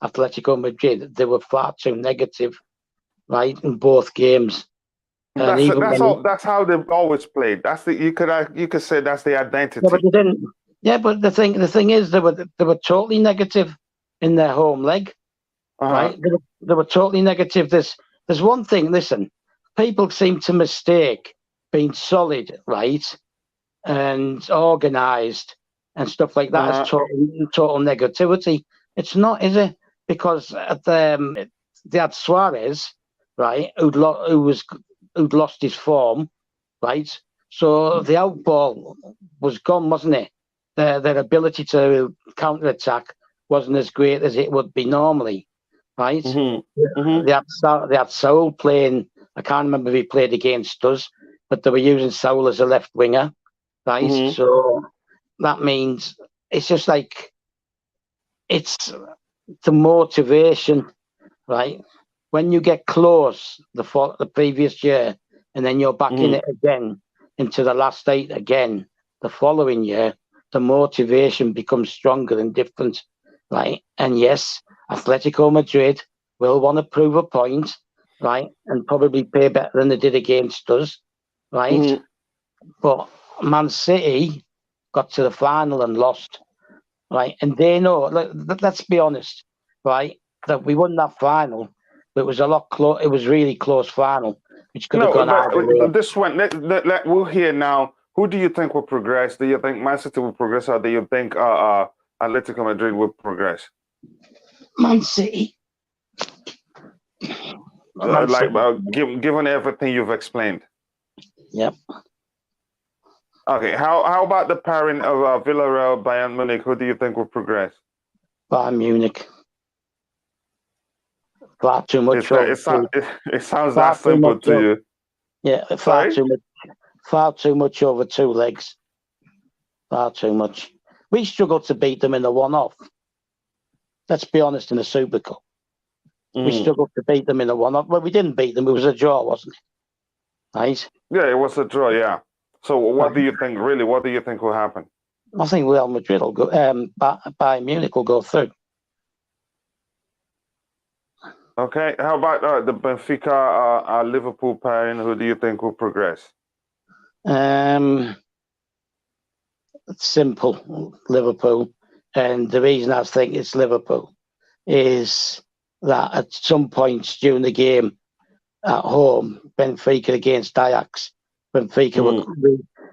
B: Atletico Madrid, they were far too negative, right, in both games.
A: That's how they've always played. You could say that's the identity.
B: Yeah, but they didn't. Yeah, but the thing is, they were totally negative in their home leg, right? They were totally negative. There's one thing. Listen, people seem to mistake being solid, right, and organised and stuff like that as total negativity. It's not, is it? Because they had Suarez, right, who'd lost his form, right? So the outball was gone, wasn't it? Their ability to counter-attack wasn't as great as it would be normally, right? They had Saul playing. I can't remember if he played against us, but they were using Saul as a left winger, right? So that means it's just like it's the motivation, right? When you get close the previous year, and then you're back in it again into the last 8 again the following year, the motivation becomes stronger and different, right? And yes, Atletico Madrid will want to prove a point, right? And probably play better than they did against us, right? But Man City got to the final and lost, right? And they know, let's be honest, right? That we won that final, but it was a lot close. It was really close final, which could have
A: No,
B: gone either way.
A: but this one, we'll hear now. Who do you think will progress? Do you think Man City will progress, or do you think Atletico Madrid will progress?
B: Man City.
A: Given everything you've explained.
B: Yep.
A: Okay, how about the pairing of Villarreal, Bayern Munich? Who do you think will progress?
B: Bayern Munich. Far too much.
A: It sounds that simple to you.
B: Yeah, far too much over 2 legs. Far too much. We struggled to beat them in the one-off. Let's be honest, in the Super Cup. We struggled to beat them in the one-off. Well, we didn't beat them. It was a draw, wasn't it? Right?
A: Yeah, it was a draw, yeah. So what do you think, really? What do you think will happen?
B: I think Real Madrid will go, Bayern Munich will go through.
A: Okay, how about the Benfica Liverpool pairing? Who do you think will progress?
B: It's simple, Liverpool. And the reason I think it's Liverpool is that at some points during the game at home, Benfica against Ajax, Benfica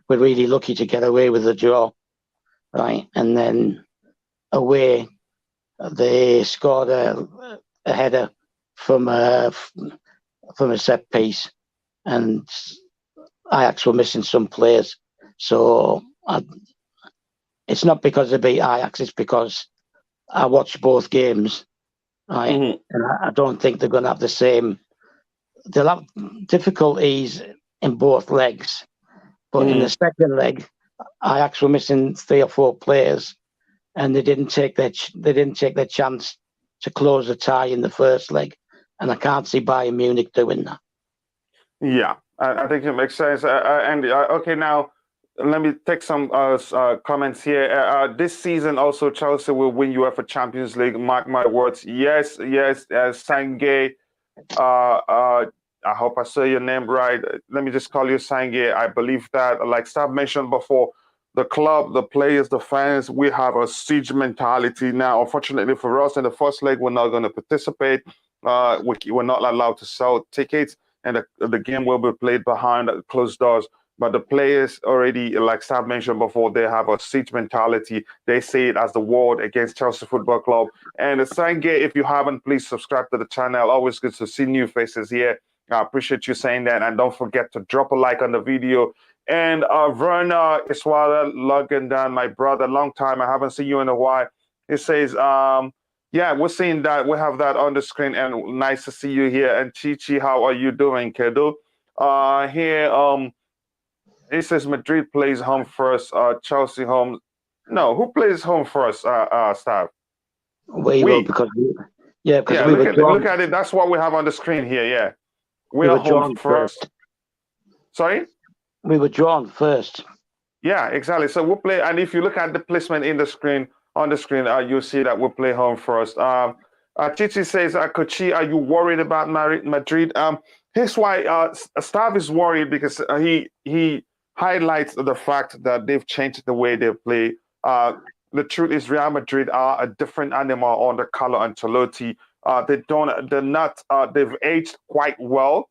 B: were really lucky to get away with the draw, right? And then away, they scored a header from a set piece, and Ajax were missing some players. So it's not because they beat Ajax, it's because I watched both games, right? And I don't think they're going to have the same. They'll have difficulties in both legs, but in the second leg, Ajax were missing 3 or 4 players, and they didn't take their chance to close the tie in the first leg, and I can't see Bayern Munich doing that.
A: Yeah, I think it makes sense. Andy, okay, now let me take some comments here. This season, also Chelsea will win UEFA Champions League. Mark my words. Yes. Sange. I hope I say your name right. Let me just call you Sange. I believe that, like Stav mentioned before, the club, the players, the fans, we have a siege mentality now. Unfortunately for us, in the first leg, we're not going to participate. We're not allowed to sell tickets, and the game will be played behind closed doors. But the players already, like Stav mentioned before, they have a siege mentality. They see it as the war against Chelsea Football Club. And Sange, if you haven't, please subscribe to the channel. Always good to see new faces here. I appreciate you saying that. And don't forget to drop a like on the video. And Verna Iswala logging down, my brother, long time. I haven't seen you in a while. He says, yeah, we're seeing that. We have that on the screen, and nice to see you here. And Chichi, how are you doing, kiddo? Here, it says Madrid plays home first, Chelsea home. No, who plays home first, Stav?
B: We will, because we
A: look at it. That's what we have on the screen here, yeah. We are home first. Sorry?
B: We were drawn first.
A: Yeah, exactly. So we'll play, and if you look at the placement in the screen, on the screen, you'll see that we'll play home first. Chichi says, Kochi, are you worried about Madrid? Here's why Stav is worried, because he highlights the fact that they've changed the way they play. The truth is, Real Madrid are a different animal under Carlo Ancelotti. They've aged quite well.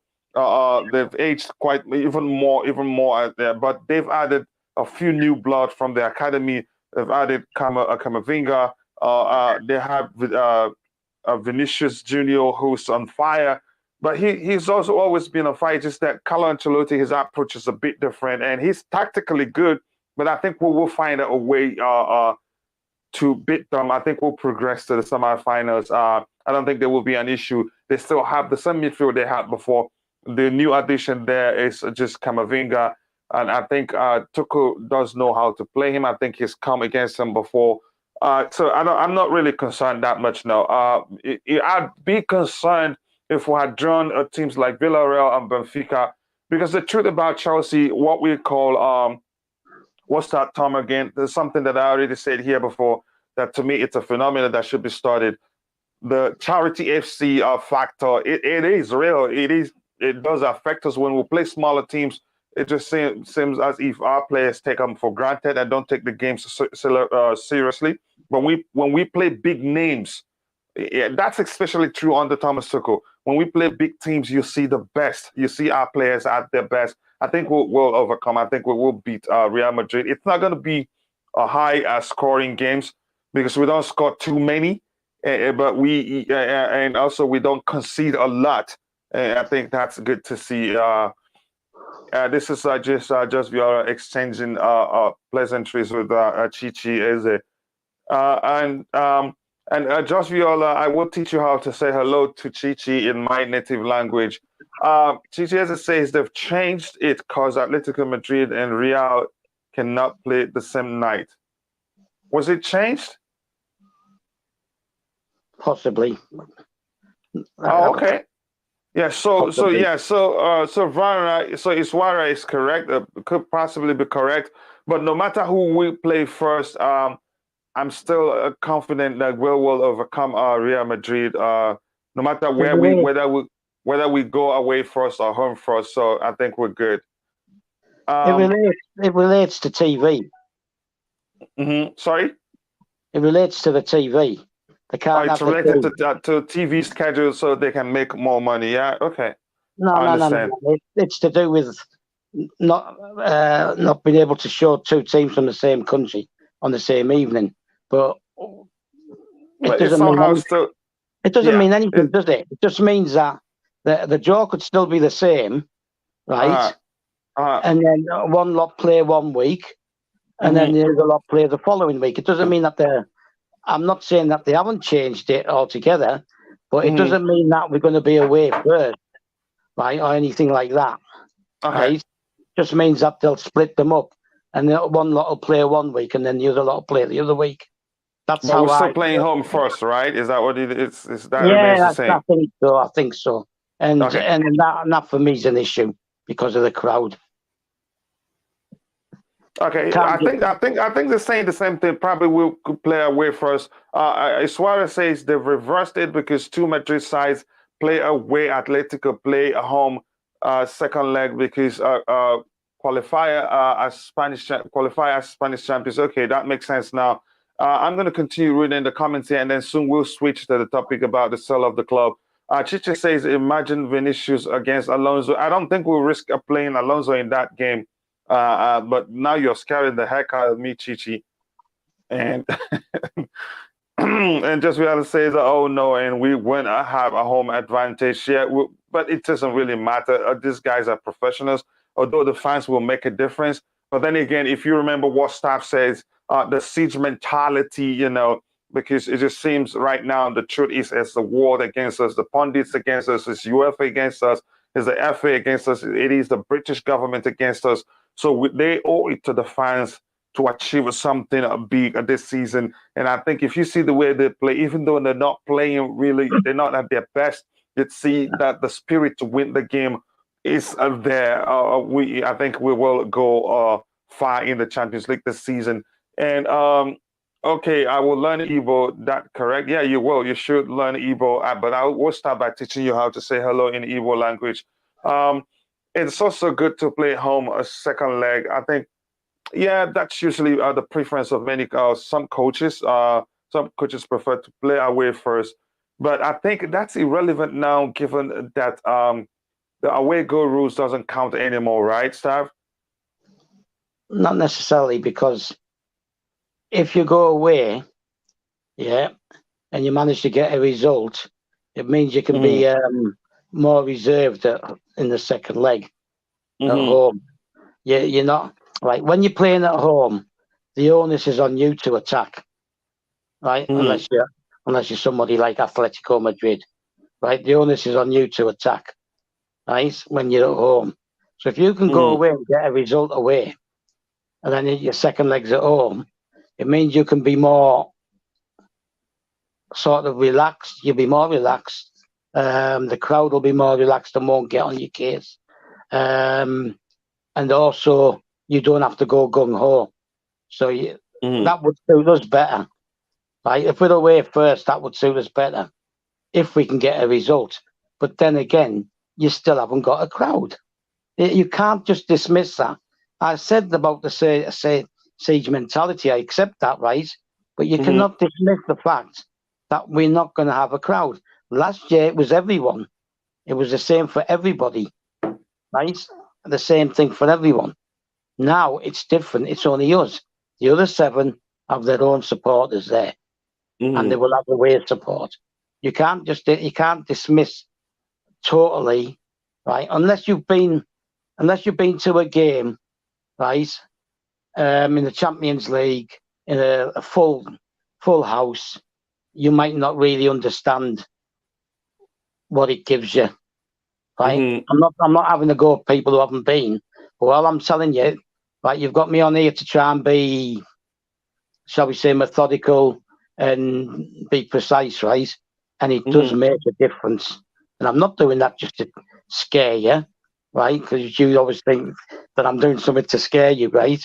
A: They've aged quite even more there, but they've added a few new blood from the academy. They've added Camavinga. They have Vinicius Junior, who's on fire. But he's also always been on fire. Just that Carlo Ancelotti, his approach is a bit different, and he's tactically good. But I think we will find a way to beat them. I think we'll progress to the semifinals. I don't think there will be an issue. They still have the same midfield they had before. The new addition there is just Camavinga, and I think Tuchel does know how to play him. I think he's come against him before. So I'm not really concerned that much now. I'd be concerned if we had drawn teams like Villarreal and Benfica, because the truth about Chelsea, what we call what's that term again? There's something that I already said here before, that to me it's a phenomenon that should be started. The charity FC factor, it is real. It does affect us when we play smaller teams. It just seems as if our players take them for granted and don't take the games seriously. But when we play big names, Yeah, that's especially true under Thomas Tuchel. When we play big teams, you see the best. You see our players at their best. I think we'll overcome. I think we will beat Real Madrid. It's not going to be a high scoring games because we don't score too many, but and also we don't concede a lot. I think that's good to see. This is just we are exchanging pleasantries with Chichi Eze. And just Viola, I will teach you how to say hello to Chichi in my native language. Chichi Eze says they've changed it because Atletico Madrid and Real cannot play the same night. Was it changed?
B: Possibly.
A: Oh, okay. Yeah. So Iswara is correct. Could possibly be correct. But no matter who we play first, I'm still confident that we will overcome Real Madrid. No matter whether we go away first or home first. So I think we're good.
B: It relates to TV.
A: Sorry.
B: It relates to the TV.
A: It's related to TV schedule, so they can make more money. Yeah. Okay.
B: No. It's to do with not being able to show two teams from the same country on the same evening. But it doesn't mean anything, does it? It just means that the draw could still be the same, right? And then one lot play one week, and then the other lot play the following week. It doesn't mean that I'm not saying that they haven't changed it altogether, but it doesn't mean that we're going to be away first, right, or anything like that.
A: Okay.
B: Right? Just means that they'll split them up, and one lot will play one week, and then the other lot will play the other week. That's how
A: we're still playing home first, right? Is that what it is? That
B: remains
A: the same?
B: I think so. And that for me is an issue because of the crowd.
A: Okay, I think they're saying the same thing. Probably we'll play away first. Suarez says they've reversed it because two Madrid sides play away, Atletico play a home second leg because qualify as Spanish champions. Okay, that makes sense now. I'm going to continue reading the comments here, and then soon we'll switch to the topic about the sale of the club. Chiche says, imagine Vinicius against Alonso. I don't think we'll risk playing Alonso in that game. But now you're scaring the heck out of me, Chichi. And and just reality says, oh no, and we won't have a home advantage. Yeah, but it doesn't really matter. These guys are professionals, although the fans will make a difference. But then again, if you remember what staff says, the siege mentality, because it just seems right now the truth is it's the world against us, the pundits against us, it's UEFA against us, it's the FA against us, it is the British government against us. So they owe it to the fans to achieve something big this season. And I think if you see the way they play, even though they're not playing really, they're not at their best, you'd see that the spirit to win the game is there. I think we will go far in the Champions League this season. And okay, I will learn Igbo. That correct? Yeah, you will. You should learn Igbo. But I will start by teaching you how to say hello in Igbo language. It's also good to play home a second leg. I think, yeah, that's usually the preference of many. Some coaches prefer to play away first, but I think that's irrelevant now, given that the away goal rules doesn't count anymore, right, Stav?
B: Not necessarily, because if you go away, yeah, and you manage to get a result, it means you can be more reserved in the second leg at home. You're not right when you're playing at home. The onus is on you to attack, right? Unless you're somebody like Atletico Madrid, right? The onus is on you to attack, right? When you're at home. So if you can go away and get a result away, and then your second leg's at home, it means you can be more sort of relaxed. You'll be more relaxed. The crowd will be more relaxed and won't get on your case. And also, you don't have to go gung-ho. So that would suit us better. Right? If we're away first, that would suit us better if we can get a result. But then again, you still haven't got a crowd. You can't just dismiss that. I said about the siege mentality. I accept that, right? But you cannot dismiss the fact that we're not going to have a crowd. Last year, it was everyone. It was the same for everybody, right? The same thing for everyone. Now it's different. It's only us. The other 7 have their own supporters there, and they will have away support. You can't dismiss totally, right? Unless you've been to a game, right? In the Champions League in a full house, you might not really understand what it gives you, right? I'm not having to go at people who haven't been. But all I'm telling you, right, you've got me on here to try and be, shall we say, methodical and be precise, right? And it does make a difference. And I'm not doing that just to scare you, right? Because you always think that I'm doing something to scare you, right?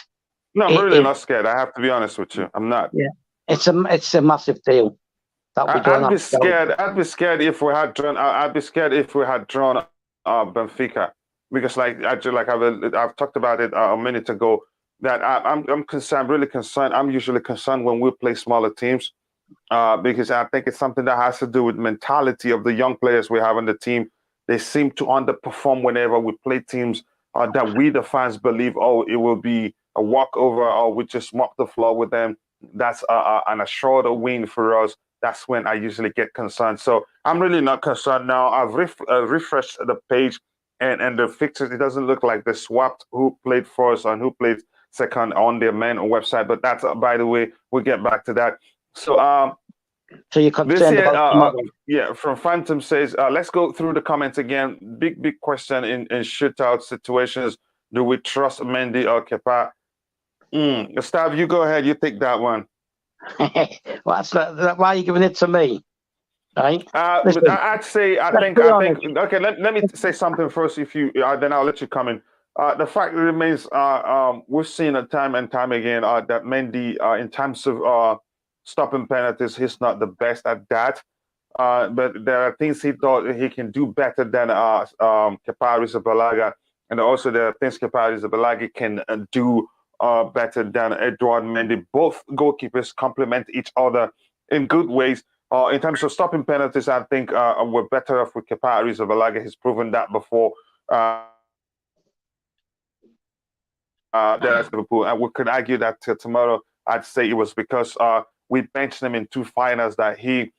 A: No, I'm really not scared. I have to be honest with you. I'm not.
B: Yeah, it's a massive deal that we don't
A: I'd be
B: have.
A: scared. I'd be scared if we had drawn. I'd be scared if we had drawn Benfica, because I've talked about it a minute ago. That I'm concerned, really concerned. I'm usually concerned when we play smaller teams, because I think it's something that has to do with mentality of the young players we have on the team. They seem to underperform whenever we play teams that we, the fans, believe, oh, it will be a walkover, or we just mop the floor with them. That's an assured win for us. That's when I usually get concerned. So I'm really not concerned now. I've refreshed the page, and the fixtures, it doesn't look like they swapped who played first and who played second on their main website. But that's, by the way, we'll get back to that. So
B: you're concerned about
A: yeah, from Phantom says, let's go through the comments again. Big question in shootout situations. Do we trust Mendy or Kepa? Gustav, you go ahead. You take that one.
B: Well, why are you giving it to me? Right?
A: Listen, I'd say, I think. Okay, let me say something first. If you, then I'll let you come in. The fact remains, we've seen it time and time again that Mendy, in terms of stopping penalties, he's not the best at that. But there are things he thought he can do better than Kepa Arrizabalaga, and also there are things Kepa Arrizabalaga can do better than Edouard Mendy. Both goalkeepers complement each other in good ways. In terms of stopping penalties, I think we're better off with Kepa Arrizabalaga. He's proven that before. That's Liverpool, and we could argue that tomorrow. I'd say it was because we benched him in 2 finals that he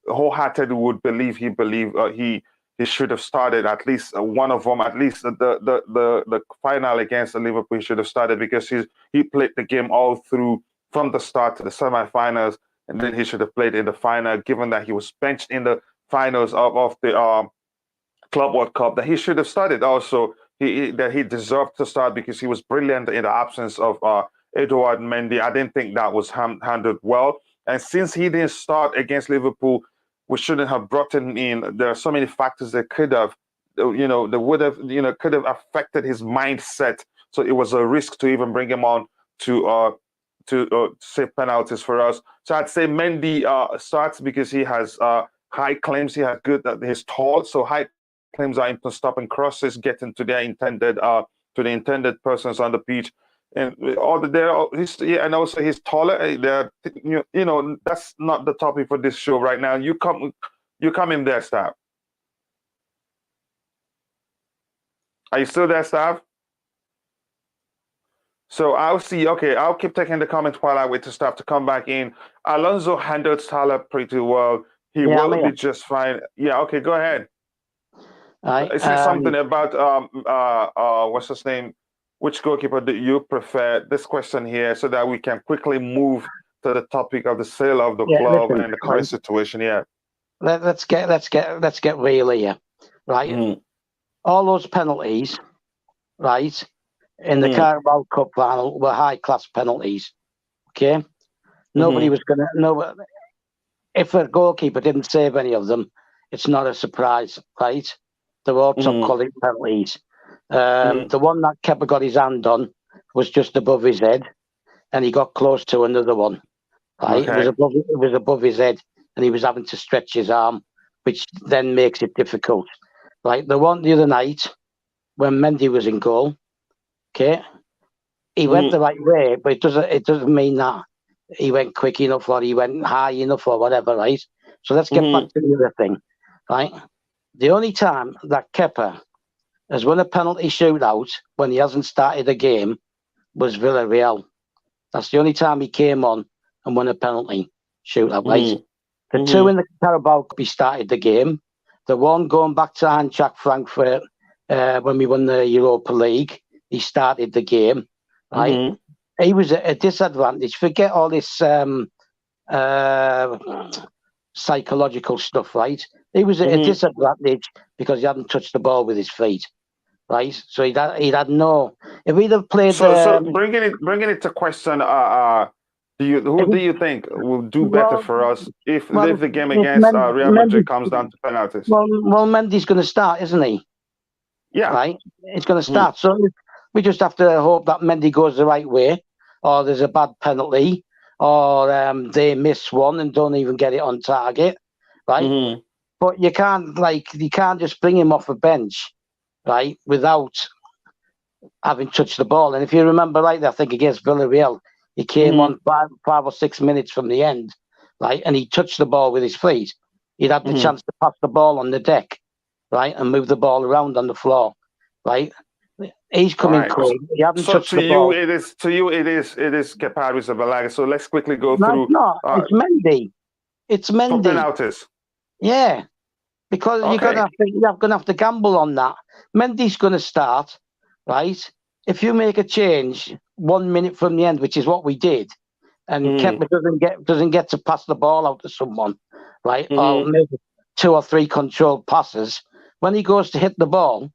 A: wholeheartedly would believe he should have started at least one of them, at least the final against Liverpool. He should have started because he played the game all through from the start to the semifinals, and then he should have played in the final. Given that he was benched in the finals of the Club World Cup, that he should have started also. That he deserved to start because he was brilliant in the absence of Edouard Mendy. I didn't think that was handled well. And since he didn't start against Liverpool, we shouldn't have brought him in. There are so many factors that could have, could have affected his mindset. So it was a risk to even bring him on to save penalties for us. So I'd say Mendy starts because he has high claims. He has he's tall, so high claims are into stopping crosses, getting to their intended to the intended persons on the pitch, and and also he's taller. That's not the topic for this show right now. You come in there, Stav. Are you still there, Stav? So I'll see. Okay, I'll keep taking the comments while I wait to Stav to come back in. Alonso handled Salah pretty well. He will be just fine. Yeah. Okay, go ahead. Is there something about what's his name? Which goalkeeper do you prefer? This question here, so that we can quickly move to the topic of the sale of the club and the current situation. Yeah.
B: Let's get real here, right? All those penalties, right, in the Carabao Cup final were high class penalties. Okay, nobody was gonna if a goalkeeper didn't save any of them, it's not a surprise, right? They were all top quality penalties. The one that Kepa got his hand on was just above his head, and he got close to another one. Right, it was above his head, and he was having to stretch his arm, which then makes it difficult. Like the one the other night when Mendy was in goal, okay, he went the right way, but it doesn't mean that he went quick enough or he went high enough or whatever, right? So let's get back to the other thing, right? The only time that Kepa has won a penalty shootout when he hasn't started a game was Villarreal. That's the only time he came on and won a penalty shootout, right? The two in the Carabao Cup, he started the game. The one going back to Eintracht Frankfurt when we won the Europa League, he started the game, right? He was at a disadvantage. Forget all this psychological stuff, right? He was at a disadvantage because he hadn't touched the ball with his feet, right? So he'd had no. If he'd have played,
A: so bringing it to question, who do you think will do better for us if the game against Real Madrid comes down to penalties?
B: Well, Mendy's going to start, isn't he?
A: Yeah,
B: right. It's going to start. So we just have to hope that Mendy goes the right way, or there's a bad penalty, or they miss one and don't even get it on target, right? But you can't just bring him off a bench, right, without having touched the ball. And if you remember rightly, I think against Villarreal, he came on 5 or 6 minutes from the end, right, and he touched the ball with his feet. He'd had the chance to pass the ball on the deck, right, and move the ball around on the floor, right. He's coming quick. He hasn't touched the ball.
A: It is Kepa Arrizabalaga. So let's quickly go
B: No,
A: through.
B: it's not. It's Mendy. It's Mendy.
A: For penalties.
B: Yeah, because you're gonna have to gamble on that. Mendy's going to start, right? If you make a change 1 minute from the end, which is what we did, and Kepa doesn't get to pass the ball out to someone, right, or maybe 2 or 3 controlled passes, when he goes to hit the ball,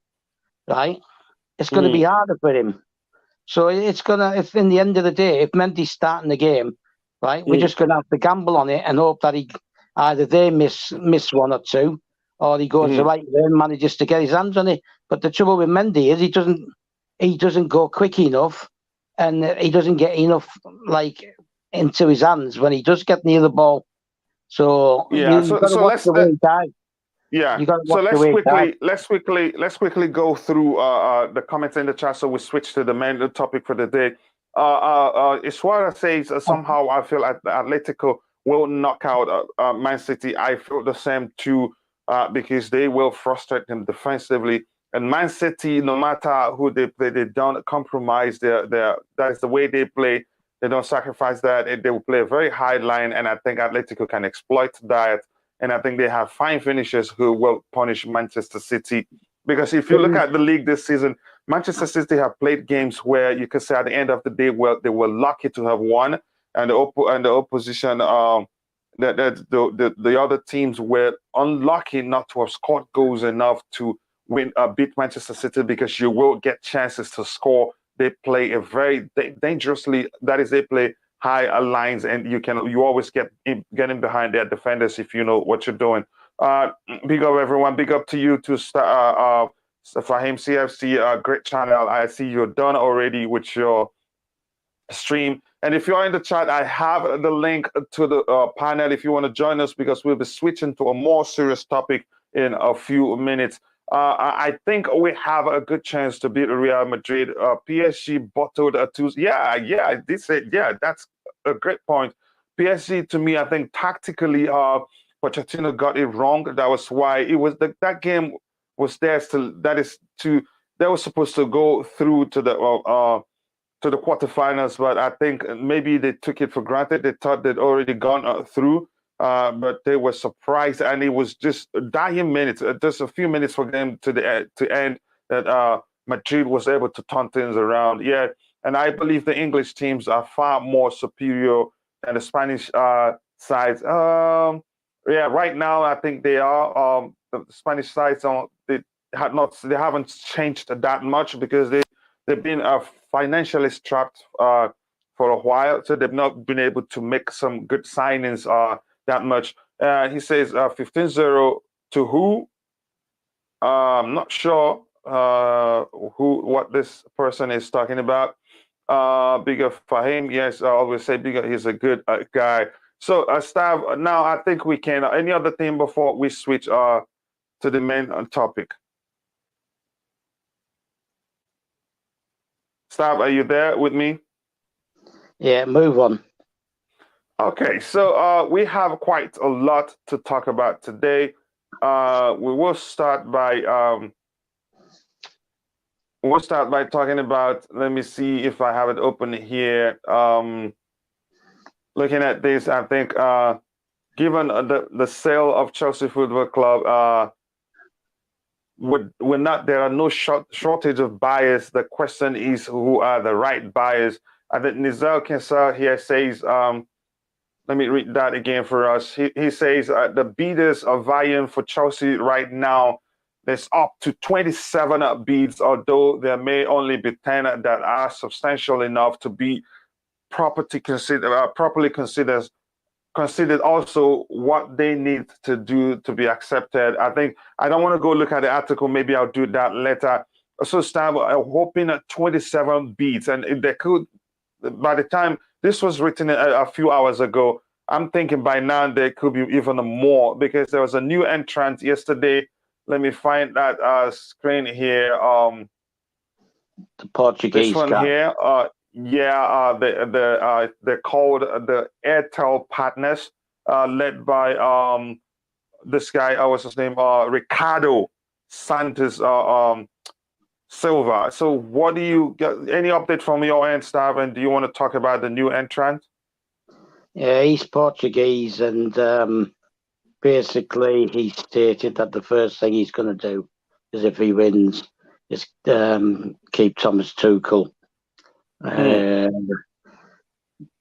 B: right, it's going to be harder for him. So if in the end of the day, if Mendy's starting the game, right, we're just going to have to gamble on it and hope that either they miss 1 or 2, or he goes the right way and manages to get his hands on it. But the trouble with Mendy is he doesn't go quick enough, and he doesn't get enough into his hands when he does get near the ball. So you've got to watch the way he dives.
A: Yeah. So let's quickly go through the comments in the chat. So we switch to the main topic for the day. Iswara says somehow I feel Atletico will knock out Man City. I feel the same too because they will frustrate them defensively. And Man City, no matter who they play, they don't compromise that is the way they play. They don't sacrifice that. They will play a very high line, and I think Atletico can exploit that. And I think they have fine finishers who will punish Manchester City. Because if you look at the league this season, Manchester City have played games where you could say at the end of the day, well, they were lucky to have won, and the opposition, the other teams were unlucky not to have scored goals enough to beat Manchester City, because you will get chances to score. They play a very dangerously. That is, they play high lines, and you always get in behind their defenders if you know what you're doing. Big up everyone. Big up to you to Fahim CFC. Great channel. I see you're done already with your stream. And if you're in the chat, I have the link to the panel if you want to join us, because we'll be switching to a more serious topic in a few minutes. I think we have a good chance to beat Real Madrid. PSG bottled a 2. I did say, that's a great point. PSG, to me, I think tactically, Pochettino got it wrong. That was why it was that game was there still. They were supposed to go through to the quarterfinals, but I think maybe they took it for granted. They thought they'd already gone through. But they were surprised, and it was just dying minutes, just a few minutes for them to end, that Madrid was able to turn things around. Yeah, and I believe the English teams are far more superior than the Spanish sides. Right now I think they are. The Spanish sides they haven't changed that much, because they've been financially strapped for a while, so they've not been able to make some good signings that much. He says 15-0 to who? I'm not sure what this person is talking about. Bigger Fahim, yes, I always say bigger. He's a good guy. So Stav, now I think we can. Any other thing before we switch to the main topic? Stav, are you there with me?
B: Yeah, move on.
A: Okay, so we have quite a lot to talk about today. We will start by talking about. Let me see if I have it open here. Looking at this, I think given the sale of Chelsea Football Club, we're not there are no shortage of buyers. The question is who are the right buyers. I think Nizal Kinsar here says. Let me read that again for us. He says the bidders are vying for Chelsea right now. There's up to 27 bids, although there may only be 10 that are substantial enough to be properly considered also what they need to do to be accepted. I think I don't want to go look at the article. Maybe I'll do that later. So, Stab, I'm hoping at 27 bids, and if they could, by the time this was written a few hours ago, I'm thinking by now there could be even more because there was a new entrant yesterday. Let me find that screen here.
B: The Portuguese
A: This one
B: guy.
A: here. They're called the Aethel Partners, led by this guy. What's his name? Ricardo Santos Silva. So, what do you get? Any update from your end, Stav? And do you want to talk about the new entrant?
B: Yeah, he's Portuguese, and basically he stated that the first thing he's going to do is, if he wins, is keep Thomas Tuchel.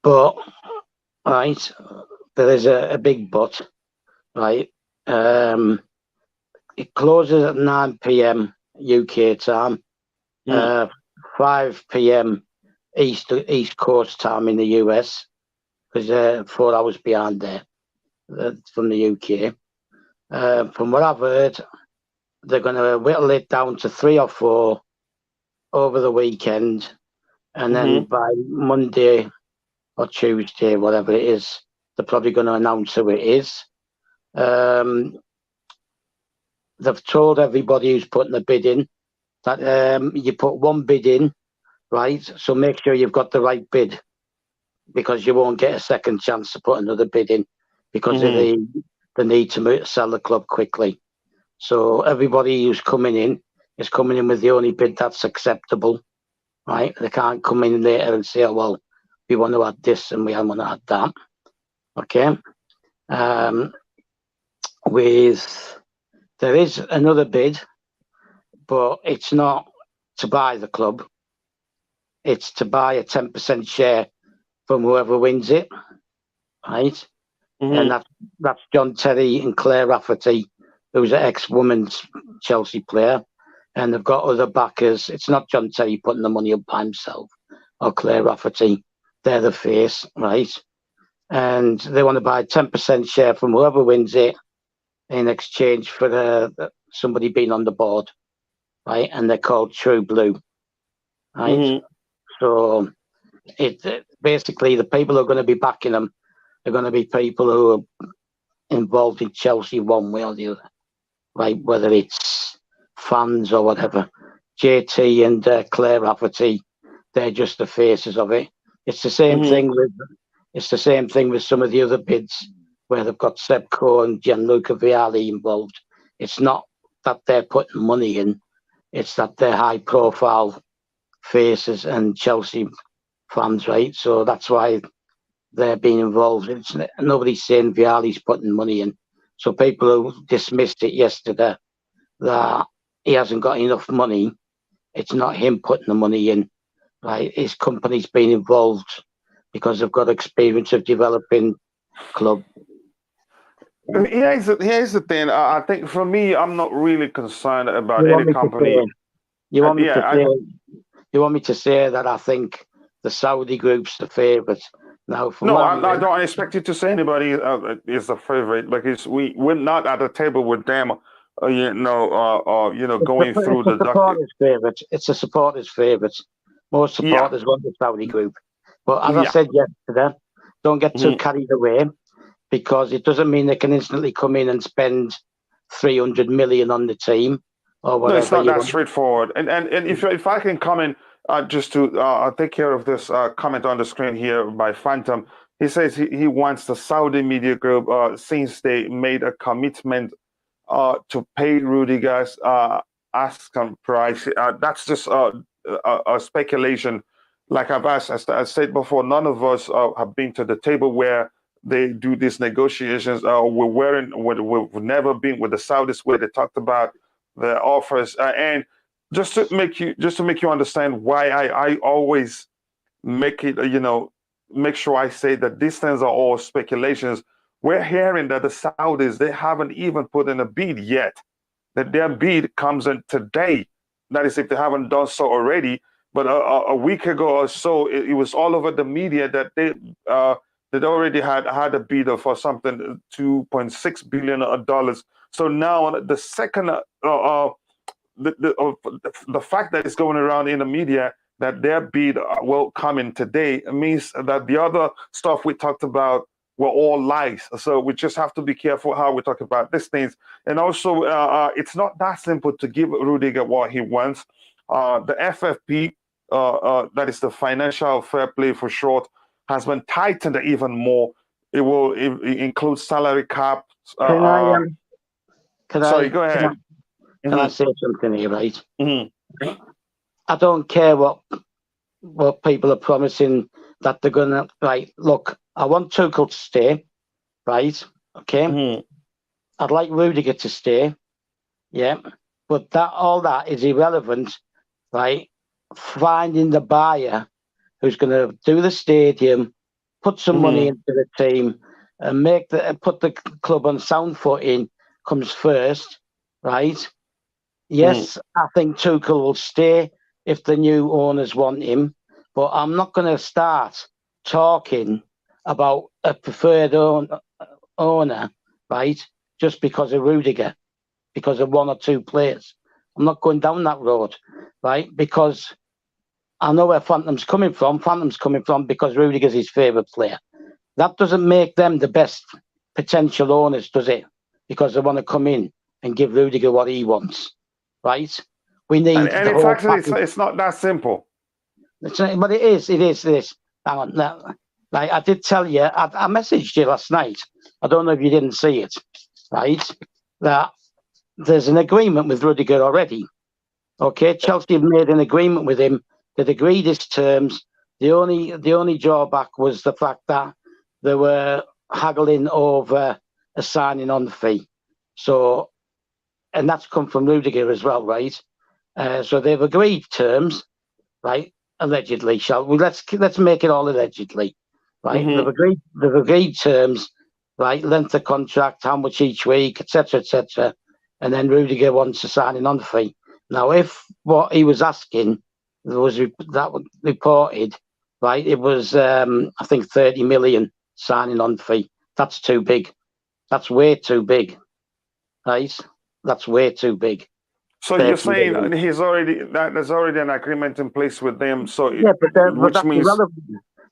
B: But right, there is a big but. Right, it closes at 9 p.m. UK time, 5 p.m. East Coast time in the US, because 4 hours behind there from the UK. From what I've heard, they're going to whittle it down to 3 or 4 over the weekend, and then by Monday or Tuesday, whatever it is, they're probably going to announce who it is. They've told everybody who's putting a bid in that you put one bid in, right? So make sure you've got the right bid, because you won't get a second chance to put another bid in because of the need to sell the club quickly. So everybody who's coming in is coming in with the only bid that's acceptable, right? They can't come in later and say, oh, well, we want to add this and we want to add that. Okay. There is another bid, but it's not to buy the club. It's to buy a 10% share from whoever wins it, right? And that's John Terry and Claire Rafferty, who's an ex-women's Chelsea player. And they've got other backers. It's not John Terry putting the money up by himself or Claire Rafferty. They're the face, right? And they want to buy a 10% share from whoever wins it in exchange for somebody being on the board, right? And they're called True Blue, right? So basically the people who are going to be backing them are going to be people who are involved in Chelsea one way or the other, right? Whether it's fans or whatever. JT and Claire Rafferty, they're just the faces of it. It's the same thing with some of the other bids where they've got Seb Coe and Gianluca Vialli involved. It's not that they're putting money in; it's that they're high-profile faces and Chelsea fans, right? So that's why they're being involved. Nobody's saying Vialli's putting money in. So people who dismissed it yesterday that he hasn't got enough money, it's not him putting the money in, right? His company's been involved because they've got experience of developing club.
A: Here's the thing. I think for me, I'm not really concerned about any company.
B: You want me to say that I think the Saudi group's the favourite? Now,
A: I don't expect you to say anybody is the favorite, because we're not at the table with them. Going through the
B: supporters' favourite. It's a supporters' favourite. Most supporters want the Saudi group. But as I said yesterday, don't get too carried away, because it doesn't mean they can instantly come in and spend 300 million on the team or whatever.
A: No, it's not that straightforward. And if I can comment just to take care of this comment on the screen here by Phantom. He says he wants the Saudi media group, since they made a commitment to pay Rudiger's asking price. That's just a speculation. Like as I said before, none of us have been to the table where they do these negotiations. We've never been with the Saudis where they talked about the offers. And just to make you understand why I always make it, make sure I say that these things are all speculations. We're hearing that the Saudis, they haven't even put in a bid yet, that their bid comes in today. That is, if they haven't done so already. But a week ago or so, it was all over the media that they already had a bid for something $2.6 billion. So now the second, the fact that it's going around in the media that their bid will come in today means that the other stuff we talked about were all lies. So we just have to be careful how we talk about these things. And also, it's not that simple to give Rudiger what he wants. The FFP, that is the Financial Fair Play for short, has been tightened even more. It will include salary cap. Sorry, go ahead.
B: Can I say something here, right?
A: Mm-hmm.
B: I don't care what people are promising that they're going to, right, look, I want Tuchel to stay, right, okay?
A: Mm-hmm.
B: I'd like Rudiger to stay, yeah, but all that is irrelevant, right? Finding the buyer who's going to do the stadium, put some money into the team, and put the club on sound footing comes first, right? Yes, I think Tuchel will stay if the new owners want him, but I'm not going to start talking about a preferred owner, right, just because of Rudiger, because of one or two players. I'm not going down that road, right, because I know where Phantom's coming from. Phantom's coming from because Rudiger's his favourite player. That doesn't make them the best potential owners, does it? Because they want to come in and give Rudiger what he wants. Right, we need,
A: and it's actually it's not that simple.
B: But it is. Hang on, now, like I did tell you, I messaged you last night. I don't know if you didn't see it, right? That there's an agreement with Rudiger already. Okay, Chelsea have made an agreement with him. They'd agreed his terms. The only drawback was the fact that they were haggling over a signing on fee. So. And that's come from Rudiger as well, right? So they've agreed terms, right? Allegedly, shall we? Let's make it all allegedly, right?
A: Mm-hmm.
B: They've agreed terms, right? Length of contract, how much each week, etc., etc. And then Rudiger wants a signing on fee. Now, if what he was asking was that reported, right? It was I think 30 million signing on fee. That's too big. That's way too big, right? That's way too big.
A: So you're saying there's already an agreement in place with them. So
B: yeah, but that's
A: means
B: irrelevant.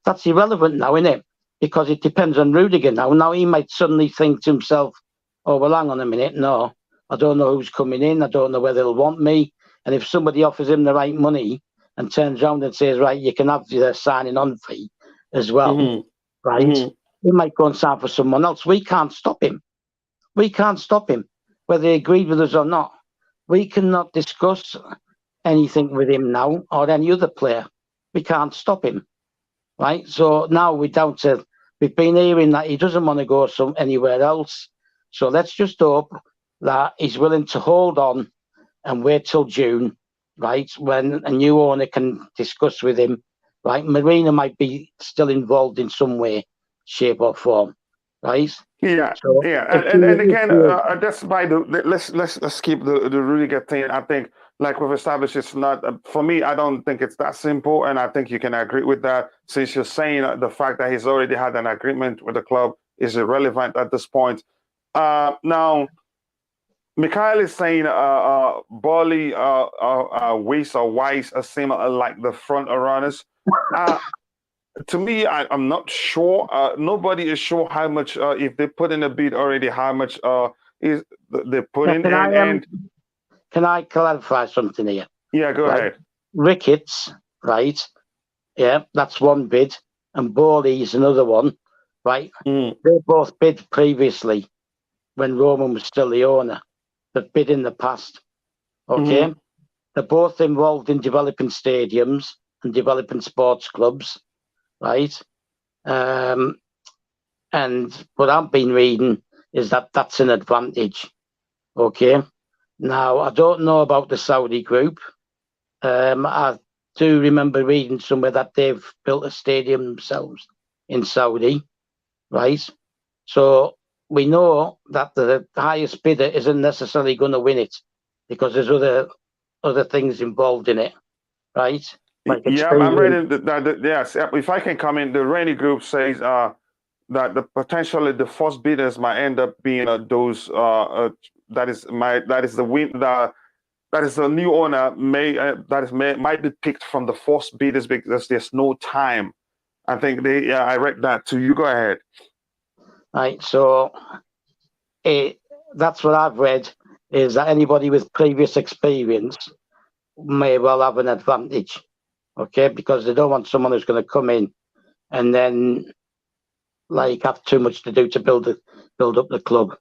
B: That's irrelevant now, isn't it? Because it depends on Rudiger now. Now he might suddenly think to himself, "Oh, well, hang on a minute. No, I don't know who's coming in. I don't know whether they'll want me." And if somebody offers him the right money and turns around and says, "Right, you can have the signing on fee as well," right? He might go and sign for someone else. We can't stop him. We can't stop him, whether he agreed with us or not. We cannot discuss anything with him now or any other player. We can't stop him, right? So now we're down to, we've been hearing that he doesn't want to go anywhere else. So let's just hope that he's willing to hold on and wait till June, right, when a new owner can discuss with him, right? Marina might be still involved in some way, shape or form, right?
A: Yeah,
B: so
A: and again, that's by let's keep the Rudiger thing. I think, like we've established, it's not for me. I don't think it's that simple, and I think you can agree with that. Since you're saying the fact that he's already had an agreement with the club is irrelevant at this point. Now, Mikhail is saying Boehly, Wyss or Wyss seem like the front runners. To me, I'm not sure. Nobody is sure how much, if they put in a bid already, how much is they put in.
B: Can I clarify something here?
A: Yeah, go ahead.
B: Ricketts, right? Yeah, that's one bid, and Boehly is another one. right?
A: Mm.
B: They both bid previously when Roman was still the owner. They've bid in the past, okay? They're both involved in developing stadiums and developing sports clubs, right? And what I've been reading is that that's an advantage, okay? Now, I don't know about the Saudi group. I do remember reading somewhere that they've built a stadium themselves in Saudi, right? So we know that the highest bidder isn't necessarily going to win it because there's other things involved in it, right? Like
A: Yeah, I'm
B: experience.
A: ready. Yes, if I can comment, the Rainy Group says that potentially the first bidders might end up being that is the new owner might be picked from the first bidders because there's no time. I think I read that too. You go ahead.
B: Right, so that's what I've read, is that anybody with previous experience may well have an advantage, okay? Because they don't want someone who's going to come in and then like have too much to do to build up the club,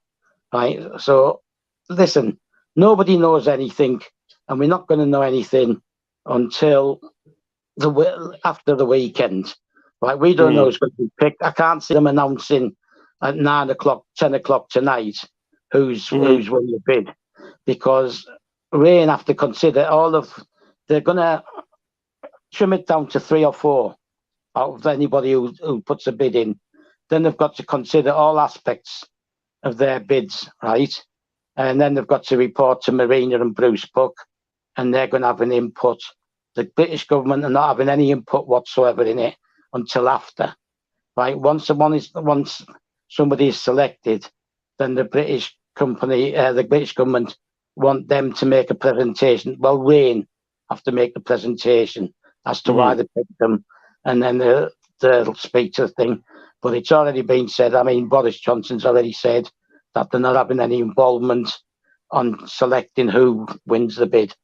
B: right? So listen, nobody knows anything, and we're not going to know anything until after the weekend, right? We don't know who's going to be picked. I can't see them announcing at 9 o'clock, 10 o'clock tonight who's won the bid, because Rain have to consider they're going to trim it down to 3 or 4 out of anybody who puts a bid in. Then they've got to consider all aspects of their bids, right? And then they've got to report to Marina and Bruce Buck, and they're going to have an input. The British government are not having any input whatsoever in it until after, right? Once somebody is selected, then the British government want them to make a presentation. Well, Rain have to make the presentation as to why they picked them, and then they'll speak to the thing. But it's already been said. I mean, Boris Johnson's already said that they're not having any involvement on selecting who wins the bid,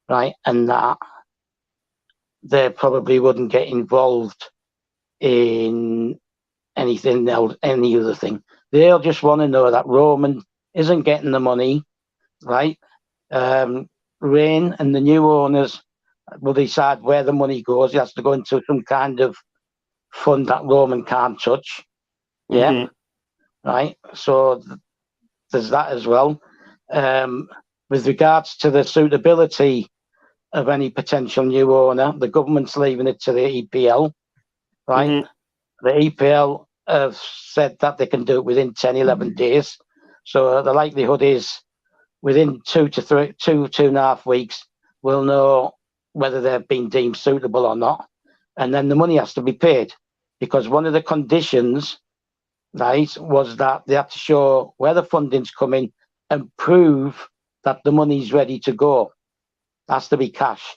B: right? And that they probably wouldn't get involved in anything else, any other thing. They'll just want to know that Roman isn't getting the money, right? Rain and the new owners will decide where the money goes. It has to go into some kind of fund that Roman can't touch. Yeah, right. So there's that as well. With regards to the suitability of any potential new owner, the government's leaving it to the EPL, right? The EPL have said that they can do it within 10, 11 days. So the likelihood is within 2.5 weeks, we'll know whether they've been deemed suitable or not. And then the money has to be paid, because one of the conditions, right, was that they have to show where the funding's coming and prove that the money's ready to go. Has to be cash.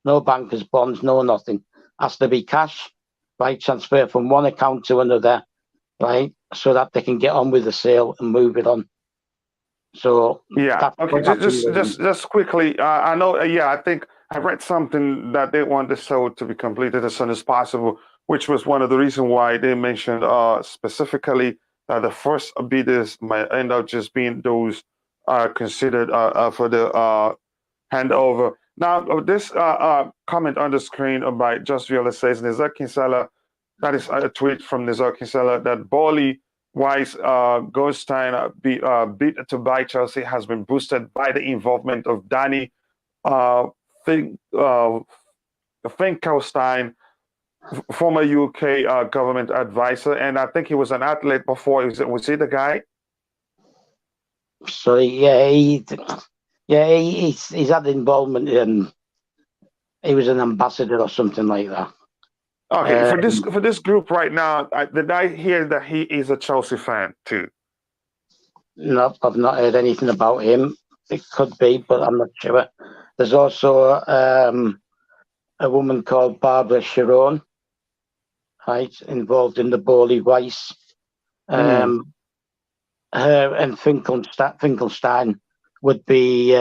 B: No bankers' bonds, no nothing. Has to be cash, right, transfer from one account to another, right, so that they can get on with the sale and move it on. So
A: yeah, okay. Just quickly, I know. I think I read something that they want the sale to be completed as soon as possible, which was one of the reasons why they mentioned specifically that the first bidders might end up just being those considered for the handover. Now, this comment on the to by Just Viola says Nizar Kinsella, that is a tweet from Nizar Kinsella, that Boehly Wyss Goldstein bid to buy Chelsea has been boosted by the involvement of Danny Finkelstein, former UK government advisor, and I think he was an athlete before. Was he the guy?
B: So he's had involvement in. He was an ambassador or something like that.
A: Okay, for this group right now, did I hear that he is a Chelsea fan too?
B: No, I've not heard anything about him. It could be, but I'm not sure. There's also a woman called Barbara Sharon, right, involved in the Boehly Wyss. Her and Finkelstein would be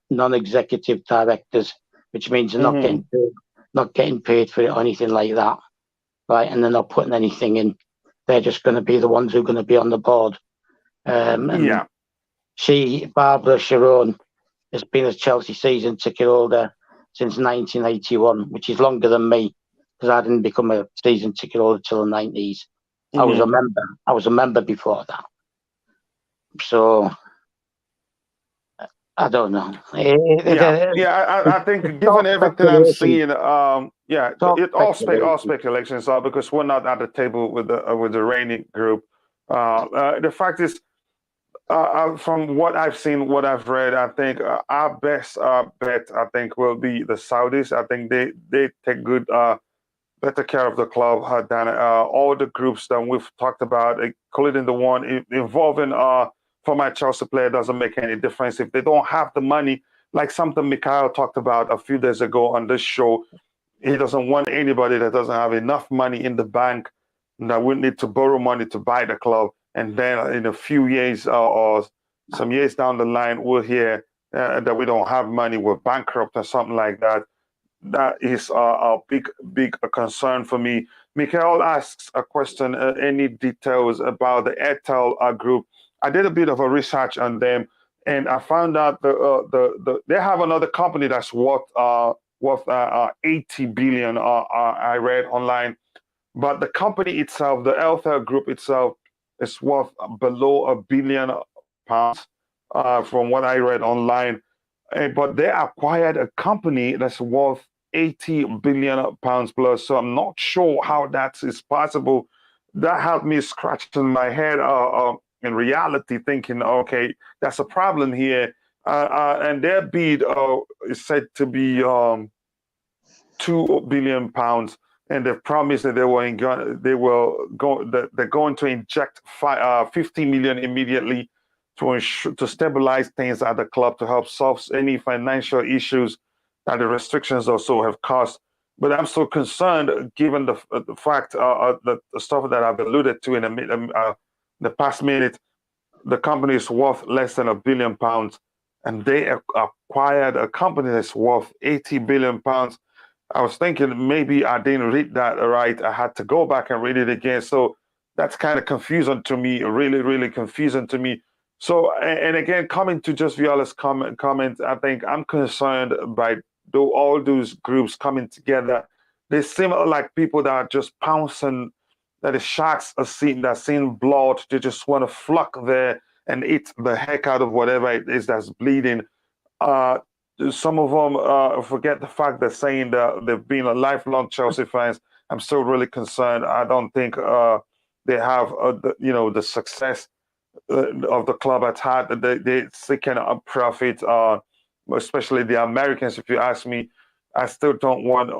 B: non-executive directors, which means they're not getting paid for it or anything like that, right? And they're not putting anything in. they're just going to be the ones who are going to be on the board. And Barbara Sharon, has been a Chelsea season ticket holder since 1981, which is longer than me because I didn't become a season ticket holder till the 90s. I was a member. I was a member before that. So I don't know.
A: I think given everything I'm seeing, all speculations are because we're not at the table with the reigning group. The fact is, from what I've seen, what I've read, I think our best bet, I think, will be the Saudis. I think they take good, better care of the club than all the groups that we've talked about, including the one involving former Chelsea player. Doesn't make any difference if they don't have the money. Like something Mikhail talked about a few days ago on this show, he doesn't want anybody that doesn't have enough money in the bank that would need to borrow money to buy the club. And then in a few years or some years down the line, we'll hear that we don't have money, we're bankrupt or something like that. That is a big concern for me. Mikhail asks a question, any details about the Aethel group? I did a bit of a research on them, and I found out they have another company that's worth 80 billion. I read online, but the company itself, the Aethel group itself, is worth below £1 billion, from what I read online. But they acquired a company that's worth £80 billion plus. So I'm not sure how that is possible. That had me scratching my head in reality, thinking, okay, that's a problem here. And their bid is said to be £2 billion, and they've promised that they're going to inject 50 million immediately to stabilize things at the club to help solve any financial issues that the restrictions also have caused. But I'm so concerned, given the fact the stuff that I've alluded to in the past minute, the company is worth less than £1 billion, and they acquired a company that's worth £80 billion. I was thinking maybe I didn't read that right. I had to go back and read it again. So that's kind of confusing to me, really, really confusing to me. So, and again, coming to just Viola's comment, I think I'm concerned by all those groups coming together. They seem like people that are just pouncing, that the sharks are seeing blood. They just want to flock there and eat the heck out of whatever it is that's bleeding. Some of them forget the fact they're saying that they've been a lifelong Chelsea fans. I'm still really concerned. I don't think they have the success of the club has had. They seeking a profit, especially the Americans. If you ask me, I still don't want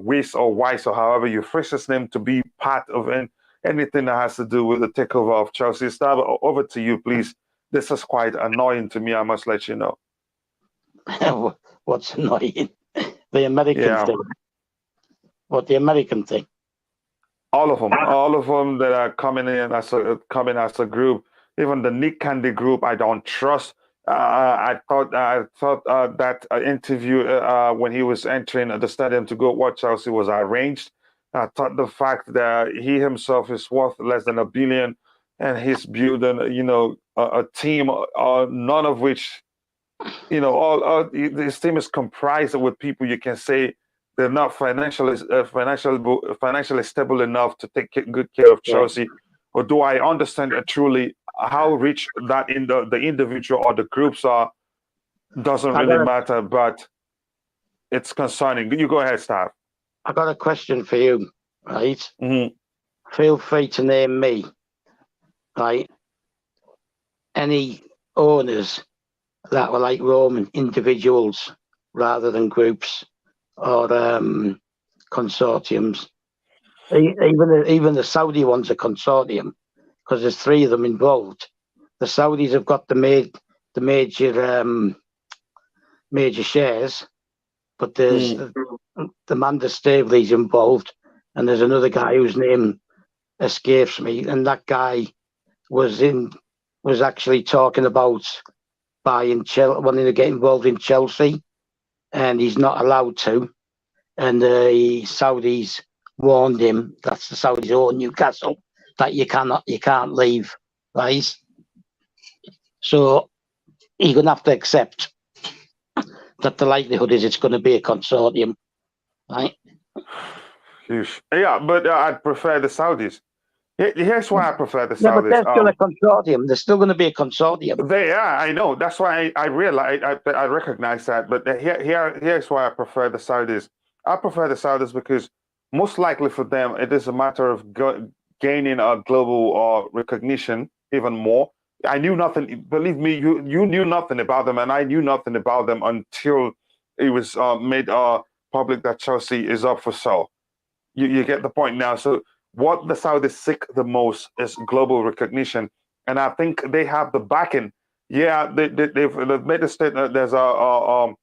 A: Wyss or Weiss or however you phrase his name to be part of anything that has to do with the takeover of Chelsea. Stab, over to you, please. This is quite annoying to me. I must let you know.
B: What's annoying? The American thing. What, the American thing?
A: All of them that are coming in as a group. Even the Nick Candy group, I don't trust. I thought that interview when he was entering the stadium to go watch Chelsea was arranged. I thought the fact that he himself is worth less than £1 billion, and he's building, a team, none of which, his team is comprised with people you can say they're not financially stable enough to take good care of Chelsea. Or do I understand truly how rich that the individual or the groups are? Doesn't really matter, but it's concerning. You go ahead, Stav.
B: I got a question for you, right?
A: Mm-hmm.
B: Feel free to name me, right? Any owners that were like Roman, individuals rather than groups or consortiums. Even the Saudi one's a consortium because there's 3 of them involved. The Saudis have got the major shares, but there's the Manda Staveley's involved, and there's another guy whose name escapes me, and that guy was actually talking about wanting to get involved in Chelsea, and he's not allowed to. And the Saudis warned him. That's the Saudis own Newcastle. that you can't leave, right? So you're going to have to accept that the likelihood is it's going to be a consortium, right?
A: Yeah, but I'd prefer the Saudis. Here's why I prefer the
B: Yeah, but
A: Saudis.
B: they're still a consortium. There's still going to be a consortium.
A: They are, I know. That's why I realize I recognize that. But here's why I prefer the Saudis. I prefer the Saudis because most likely for them it is a matter of gaining a global recognition even more. I knew nothing. Believe me, you knew nothing about them, and I knew nothing about them until it was made public that Chelsea is up for sale. You get the point now. So what the Saudis seek the most is global recognition, and I think they have the backing. Yeah, they've made a statement. There's an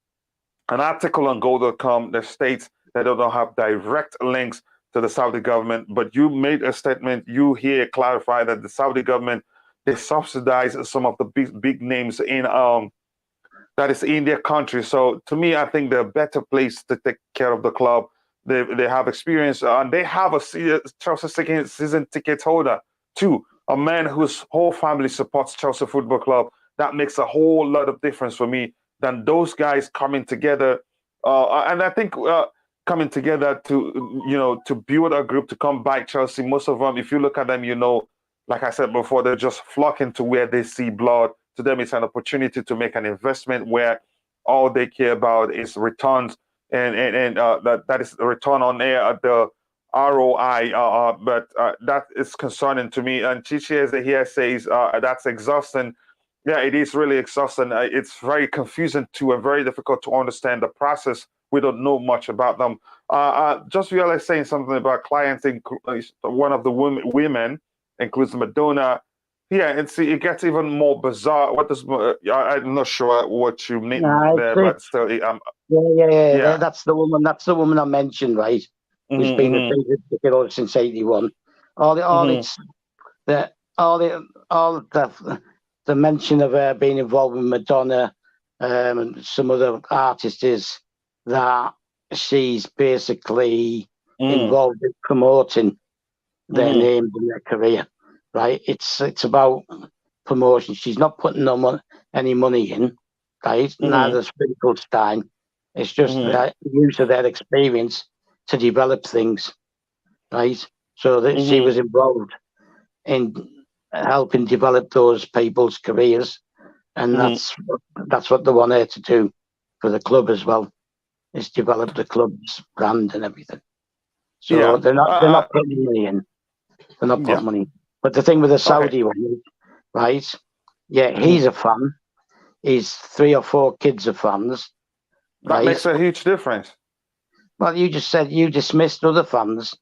A: article on Goal.com that states that they don't have direct links to the Saudi government, but you made a statement. You here clarify that the Saudi government, they subsidize some of the big names in that is in their country. So to me, I think they're a better place to take care of the club. They have experience, and they have a Chelsea season ticket holder too. A man whose whole family supports Chelsea Football Club. That makes a whole lot of difference for me than those guys coming together. And I think coming together to build a group to come back Chelsea. Most of them, if you look at them, like I said before, they're just flocking to where they see blood. To them, it's an opportunity to make an investment where all they care about is returns. And that is the return on air, the ROI, but that is concerning to me. And Chichi, as here says, that's exhausting. Yeah, it is really exhausting. It's very confusing too and very difficult to understand the process. We don't know much about them. Just realized saying something about clients. One of the women includes Madonna. Yeah, it gets even more bizarre. I'm not sure what you mean there, but still,
B: Yeah. That's the woman. That's the woman I mentioned, right? Who's been a ticket since '81. The mention of her being involved with Madonna and some other artists is that she's basically involved in promoting their names and their career, right? It's about promotion. She's not putting any money in, right? Neither is Finkelstein. It's just the use of their experience to develop things, right? So that she was involved in helping develop those people's careers, and that's what they want her to do for the club as well, is develop the club's brand and everything. So they're not putting money in. They're not putting money in. But the thing with the Saudi one, right? Yeah, he's a fan. He's 3 or 4 kids are fans.
A: That makes a huge difference.
B: Well, you just said you dismissed other fans,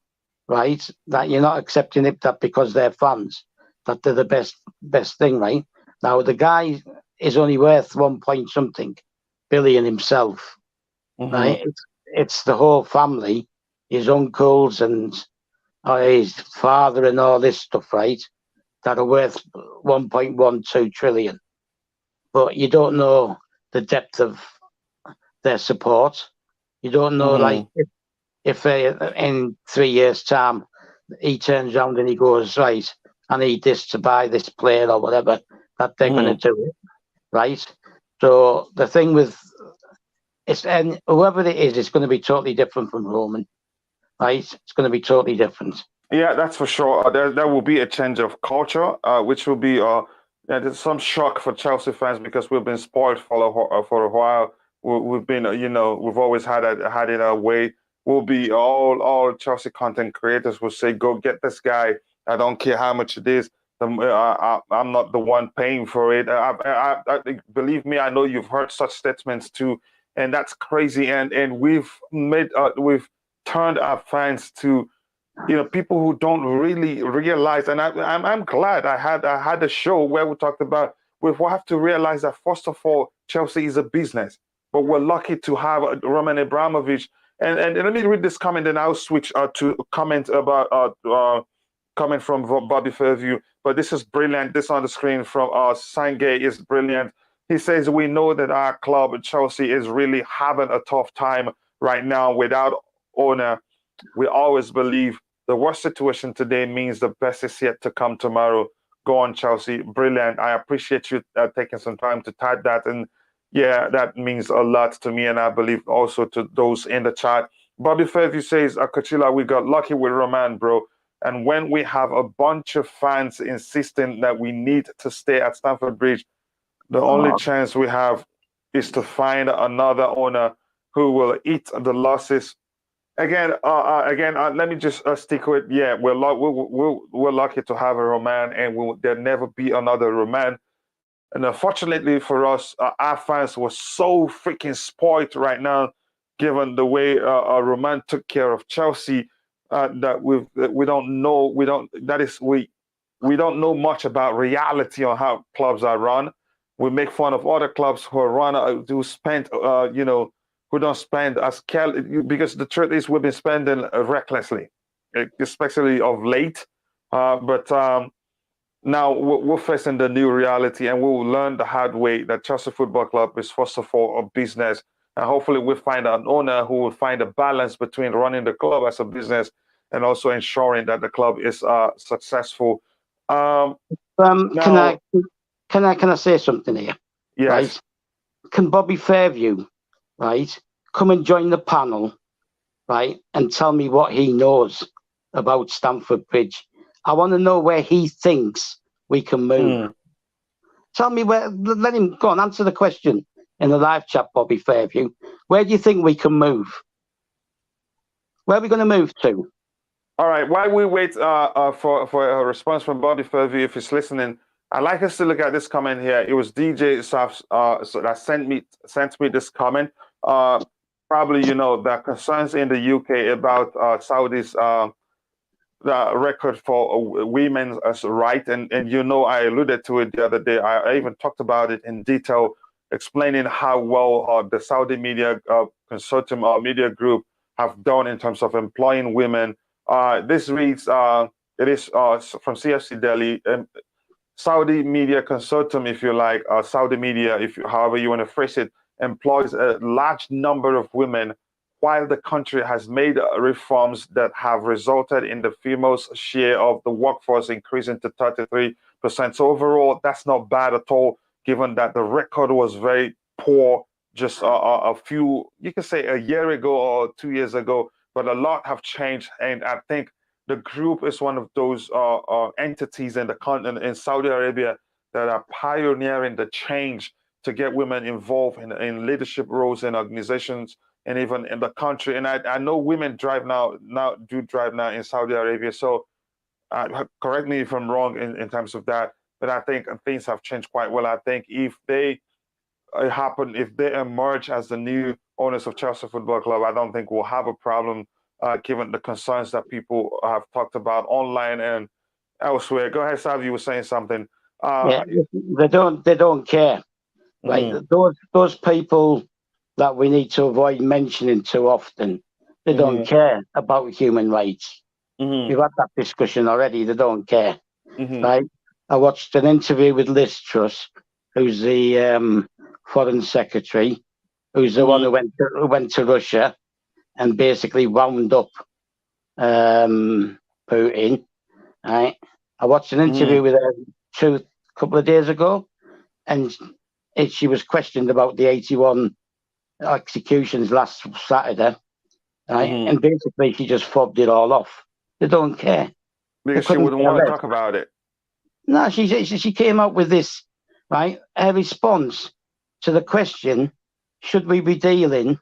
B: right? That you're not accepting it that because they're fans, that they're the best thing, right? Now the guy is only worth 1 billion himself, right? It's the whole family, his uncles and his father and all this stuff, right? That are worth 1.12 trillion. But you don't know the depth of their support. You don't know, like, if in 3 years' time he turns around and he goes, right, I need this to buy this player or whatever, that they're going to do it, right? So the thing with and whoever it is, it's going to be totally different from Roman, right? It's going to be totally different.
A: Yeah, that's for sure. There will be a change of culture, which will be there's some shock for Chelsea fans because we've been spoiled for a while. We've been, we've always had it our way. We'll be all Chelsea content creators will say, "Go get this guy. I don't care how much it is. I'm not the one paying for it." Believe me, I know you've heard such statements too, and that's crazy. And we've turned our fans to people who don't really realize. And I'm glad I had a show where we talked about we have to realize that first of all, Chelsea is a business, but we're lucky to have Roman Abramovich. And let me read this comment, and I'll switch to comment about comment from Bobby Fairview. But this is brilliant. This on the screen from Sangay is brilliant. He says, "We know that our club, Chelsea, is really having a tough time right now without owner. We always believe The worst situation today means the best is yet to come tomorrow. Go on, Chelsea. Brilliant. I appreciate you taking some time to type that. And yeah, that means a lot to me. And I believe also to those in the chat. Bobby Fairview says, Coachila, we got lucky with Roman, bro. And when we have a bunch of fans insisting that we need to stay at Stamford Bridge, the only chance we have is to find another owner who will eat the losses. Again, let me just stick with, yeah, we're lucky to have a Roman, and there'll never be another Roman. And unfortunately for us, our fans were so freaking spoiled right now, given the way Roman took care of Chelsea, that we don't know much about reality on how clubs are run. We make fun of other clubs who are run who spend who don't spend as carefully, because the truth is we've been spending recklessly, especially of late. But now we're facing the new reality, and we'll learn the hard way that Chelsea Football Club is first of all a business, and hopefully we'll find an owner who will find a balance between running the club as a business and also ensuring that the club is successful.
B: Can I say something here?
A: Yes.
B: Right? Can Bobby Fairview, right, come and join the panel, right, and tell me what he knows about Stamford Bridge? I want to know where he thinks we can move. Tell me where. Let him go on, answer the question in the live chat, Bobby Fairview. Where do you think we can move? Where are we going to move to?
A: All right. While we wait for a response from Bobby Fairview, if he's listening, I'd like us to look at this comment here. It was DJ Saf that sent me this comment. Probably, there are concerns in the UK about Saudi's the record for women's right, and I alluded to it the other day. I even talked about it in detail, explaining how well the Saudi media consortium or media group have done in terms of employing women. This reads, it is from CFC Delhi, Saudi media consortium, if you like, Saudi media, however you want to phrase it, employs a large number of women, while the country has made reforms that have resulted in the females' share of the workforce increasing to 33%. So overall, that's not bad at all, given that the record was very poor just a few, you can say a year ago or 2 years ago, but a lot have changed. And I think the group is one of those entities in the continent in Saudi Arabia that are pioneering the change to get women involved in leadership roles in organizations and even in the country. And I know women drive now in Saudi Arabia. So correct me if I'm wrong in terms of that, but I think things have changed quite well. I think if they emerge as the new owners of Chelsea Football Club, I don't think we'll have a problem, given the concerns that people have talked about online and elsewhere. Go ahead, Sav, you were saying something.
B: Yeah, they don't care. Right, those people that we need to avoid mentioning too often, they don't care about human rights. We've had that discussion already. They don't care. Right? I watched an interview with Liz Truss, who's the foreign secretary, who's the one who went to Russia and basically wound up Putin. Right? I watched an interview with her a couple of days ago, and she was questioned about the 81 executions last Saturday, right? And basically she just fobbed it all off. They don't care.
A: Because she wouldn't want to talk about it.
B: No, she came up with this, right? Her response to the question, should we be dealing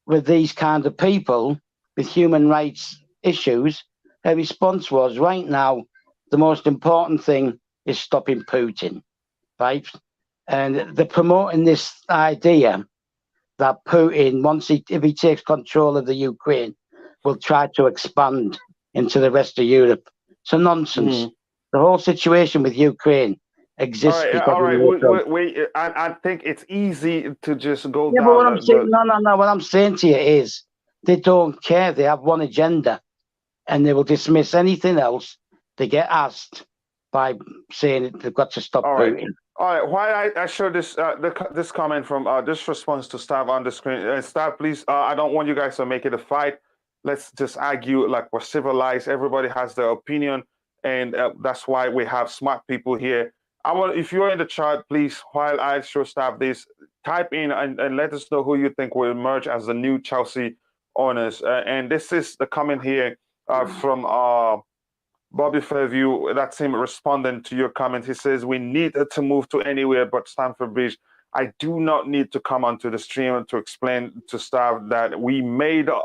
B: with these kind of people with human rights issues? Her response was, right now, the most important thing is stopping Putin, right? And they're promoting this idea that Putin, if he takes control of the Ukraine, will try to expand into the rest of Europe. It's a nonsense. The whole situation with Ukraine exists because
A: I think it's easy to just go
B: down.
A: But
B: what I'm saying, no. What I'm saying to you is they don't care. They have one agenda, and they will dismiss anything else they get asked by saying they've got to stop Putin.
A: All right. Why I show this this comment from this response to Stav on the screen. Stav, please. I don't want you guys to make it a fight. let's just argue like we're civilized. Everybody has their opinion, and that's why we have smart people here. If you're in the chat, please, while I show staff this, type in and let us know who you think will emerge as the new Chelsea owners. And this is the comment here from Bobby Fairview. That's him responding to your comment. He says, we need to move to anywhere but Stamford Bridge. I do not need to come onto the stream to explain to staff that we made a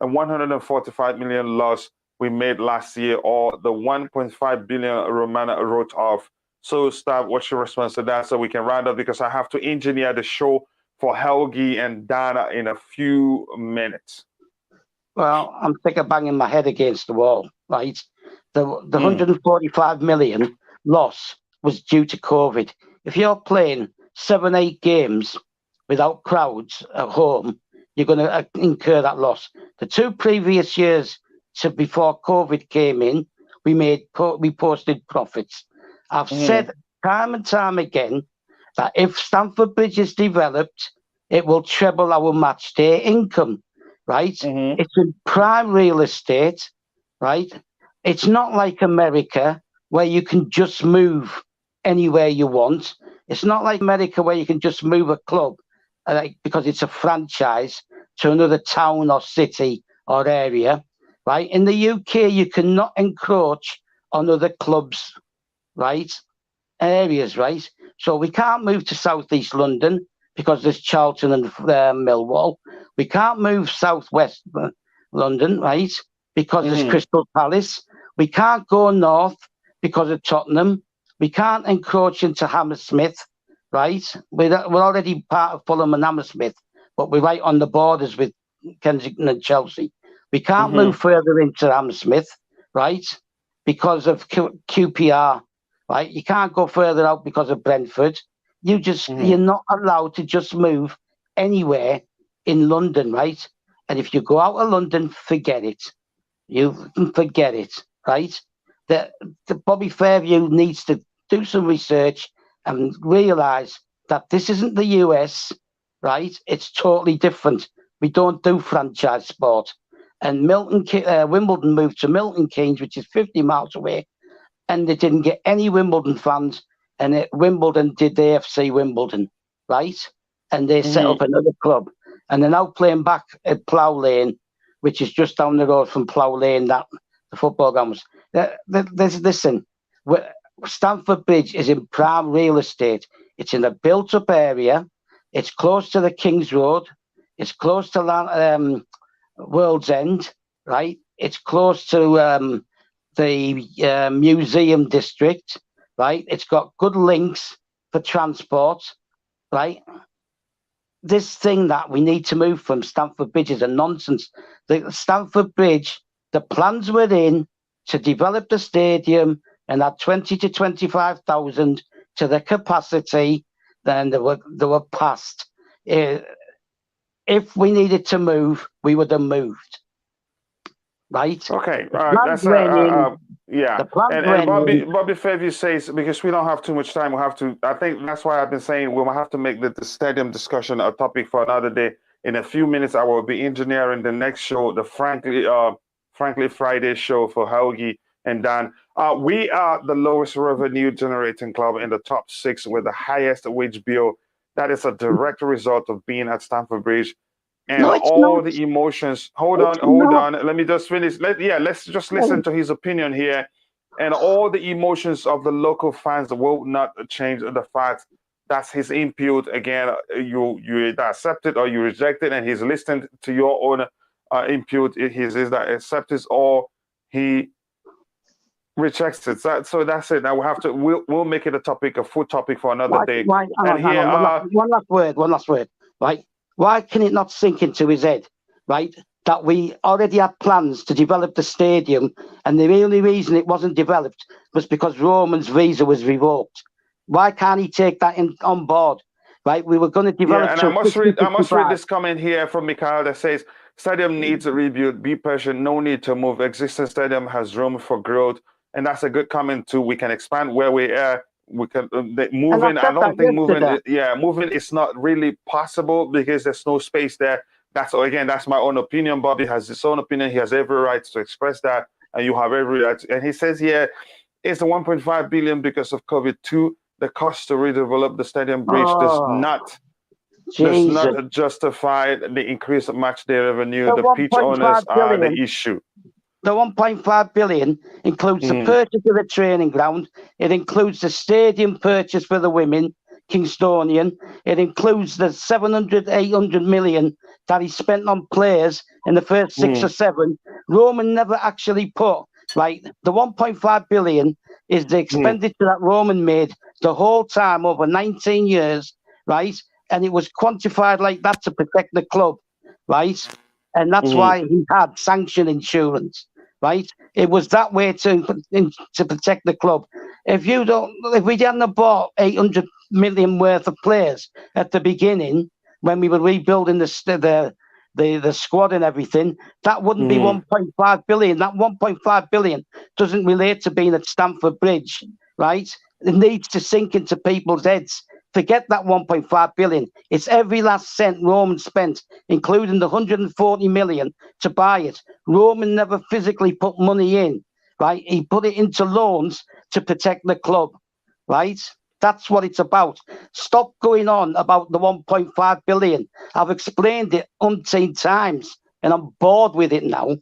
A: 145 million loss we made last year, or the 1.5 billion Roman wrote off. So, staff, what's your response to that? So we can round up, because I have to engineer the show for Helgi and Dana in a few minutes.
B: Well, I'm sick of banging my head against the wall, right? The 145 million loss was due to COVID. If you're playing 7-8 games without crowds at home, you're going to incur that loss. The 2 previous years to before COVID came in, we posted profits. I've said time and time again that if Stamford Bridge is developed, it will treble our match day income, right? It's in prime real estate, right? It's not like America where you can just move anywhere you want. It's not like America where you can just move a club because it's a franchise to another town or city or area, right? In the UK, you cannot encroach on other clubs, right? Areas, right? So we can't move to Southeast London because there's Charlton and Millwall. We can't move Southwest London, right? Because there's Crystal Palace. We can't go north because of Tottenham. We can't encroach into Hammersmith, right? We're already part of Fulham and Hammersmith, but we're right on the borders with Kensington and Chelsea. We can't move further into Hammersmith, right? Because of QPR, right? You can't go further out because of Brentford. You're not allowed to just move anywhere in London, right? And if you go out of London, forget it. You can forget it, right? The Bobby Fairview needs to do some research and realise that this isn't the US, right? It's totally different. We don't do franchise sport. And Wimbledon moved to Milton Keynes, which is 50 miles away, and they didn't get any Wimbledon fans. And Wimbledon did the AFC Wimbledon, right? And they set up another club. And they're now playing back at Plough Lane, which is just down the road from Plough Lane, that the football grounds. Listen, Stamford Bridge is in prime real estate. It's in a built-up area. It's close to the King's Road. It's close to World's End, right? It's close to the museum district, right? It's got good links for transport, right? This thing that we need to move from Stamford Bridge is a nonsense. The Stamford Bridge, the plans were in to develop the stadium and add 20 to 25,000 to the capacity. Then they were passed. If we needed to move, we would have moved. Right?
A: Okay.
B: That's
A: yeah. And Bobby Fairview says, because we don't have too much time, I think that's why I've been saying we'll have to make the stadium discussion a topic for another day. In a few minutes, I will be engineering the next show, the Frankly Friday show for Helgi and Dan. We are the lowest revenue generating club in the top 6 with the highest wage bill. That is a direct result of being at Stamford Bridge. And the emotions. Hold on. Let me just finish. Let's just listen to his opinion here. And all the emotions of the local fans will not change the fact that's his input. Again, you either accept it or you reject it, and he's listening to your own input. His is that accept it or he rejects it. So that's it. Now we'll make it a full topic for another day.
B: One last word. Right? Why can it not sink into his head, right, that we already had plans to develop the stadium, and the only reason it wasn't developed was because Roman's visa was revoked? Why can't he take that on board, right? We were going to develop...
A: and I must read this comment here from Mikhail that says, stadium needs a rebuild, be patient, no need to move. Existing stadium has room for growth. And that's a good comment too. We can expand where we are. We can moving. I don't think moving. Moving is not really possible because there's no space there. That's my own opinion. Bobby has his own opinion. He has every right to express that, and you have every right. And he says here, it's the 1.5 billion because of COVID-2. The cost to redevelop the stadium bridge does not justify the increase of match day revenue. The pitch owners are the issue.
B: The 1.5 billion includes the purchase of the training ground. It includes the stadium purchase for the women, Kingstonian. It includes the 700, 800 million that he spent on players in the first 6 or 7. Roman never actually put, right, the 1.5 billion is the expenditure that Roman made the whole time over 19 years, right? And it was quantified like that to protect the club, right? And that's why he had sanction insurance, right? It was that way to protect the club. If we hadn't bought 800 million worth of players at the beginning when we were rebuilding the squad and everything, that wouldn't be 1.5 billion. That 1.5 billion doesn't relate to being at Stamford Bridge, right? It needs to sink into people's heads. Forget that 1.5 billion. It's every last cent Roman spent, including the 140 million to buy it. Roman never physically put money in, right? He put it into loans to protect the club, right? That's what it's about. Stop going on about the 1.5 billion. I've explained it umpteen times, and I'm bored with it now.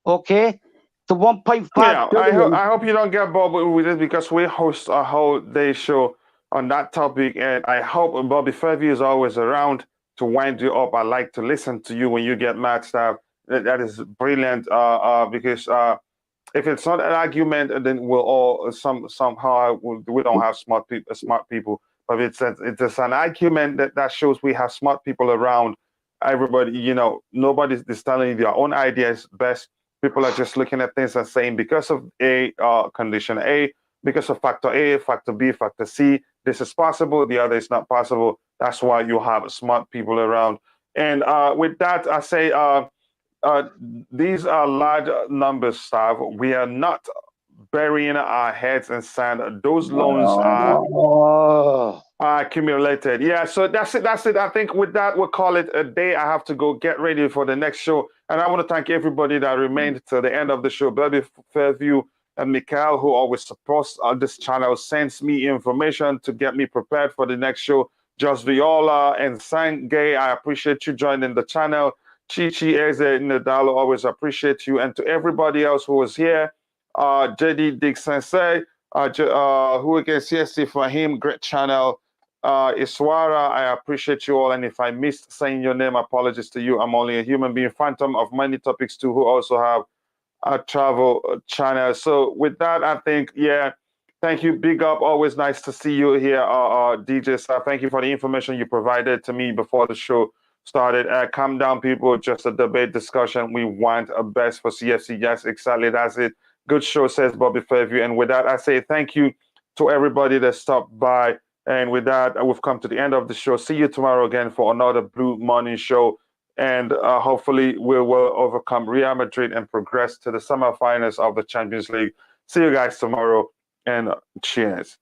B: Okay? The 1.5 billion.
A: I hope you don't get bored with it, because we host a whole day show on that topic, and I hope Bobby Fairview is always around to wind you up. I like to listen to you when you get mad stuff. That is brilliant, because if it's not an argument, then we'll all somehow we don't have smart people. But it's an argument that shows we have smart people around. Everybody, nobody is telling you their own ideas best. People are just looking at things and saying, because of A, condition A, because of factor A, factor B, factor C, this is possible, the other is not possible. That's why you have smart people around. And with that, I say these are large numbers, staff. We are not burying our heads in sand. Those loans are accumulated. Yeah, so that's it. I think with that, we'll call it a day. I have to go get ready for the next show. And I want to thank everybody that remained to the end of the show. Bobby Fairview and Mikhail, who always supports this channel, sends me information to get me prepared for the next show. Just Viola and Sangay, I appreciate you joining the channel. Chichi Eze Nadalo, always appreciate you. And to everybody else who was here, JD Dick Sensei, who again, CFC for him, great channel. Iswara, I appreciate you all. And if I missed saying your name, apologies to you. I'm only a human being, phantom of many topics too, who also have a travel channel. So with that, I think, yeah, thank you. Big up. Always nice to see you here, DJ Star. Thank you for the information you provided to me before the show started. Calm down, people. Just a debate discussion. We want a best for CFC. Yes, exactly. That's it. Good show, says Bobby Fairview. And with that, I say thank you to everybody that stopped by. And with that, we've come to the end of the show. See you tomorrow again for another Blue Morning Show. And hopefully we will overcome Real Madrid and progress to the semifinals of the Champions League. See you guys tomorrow, and cheers.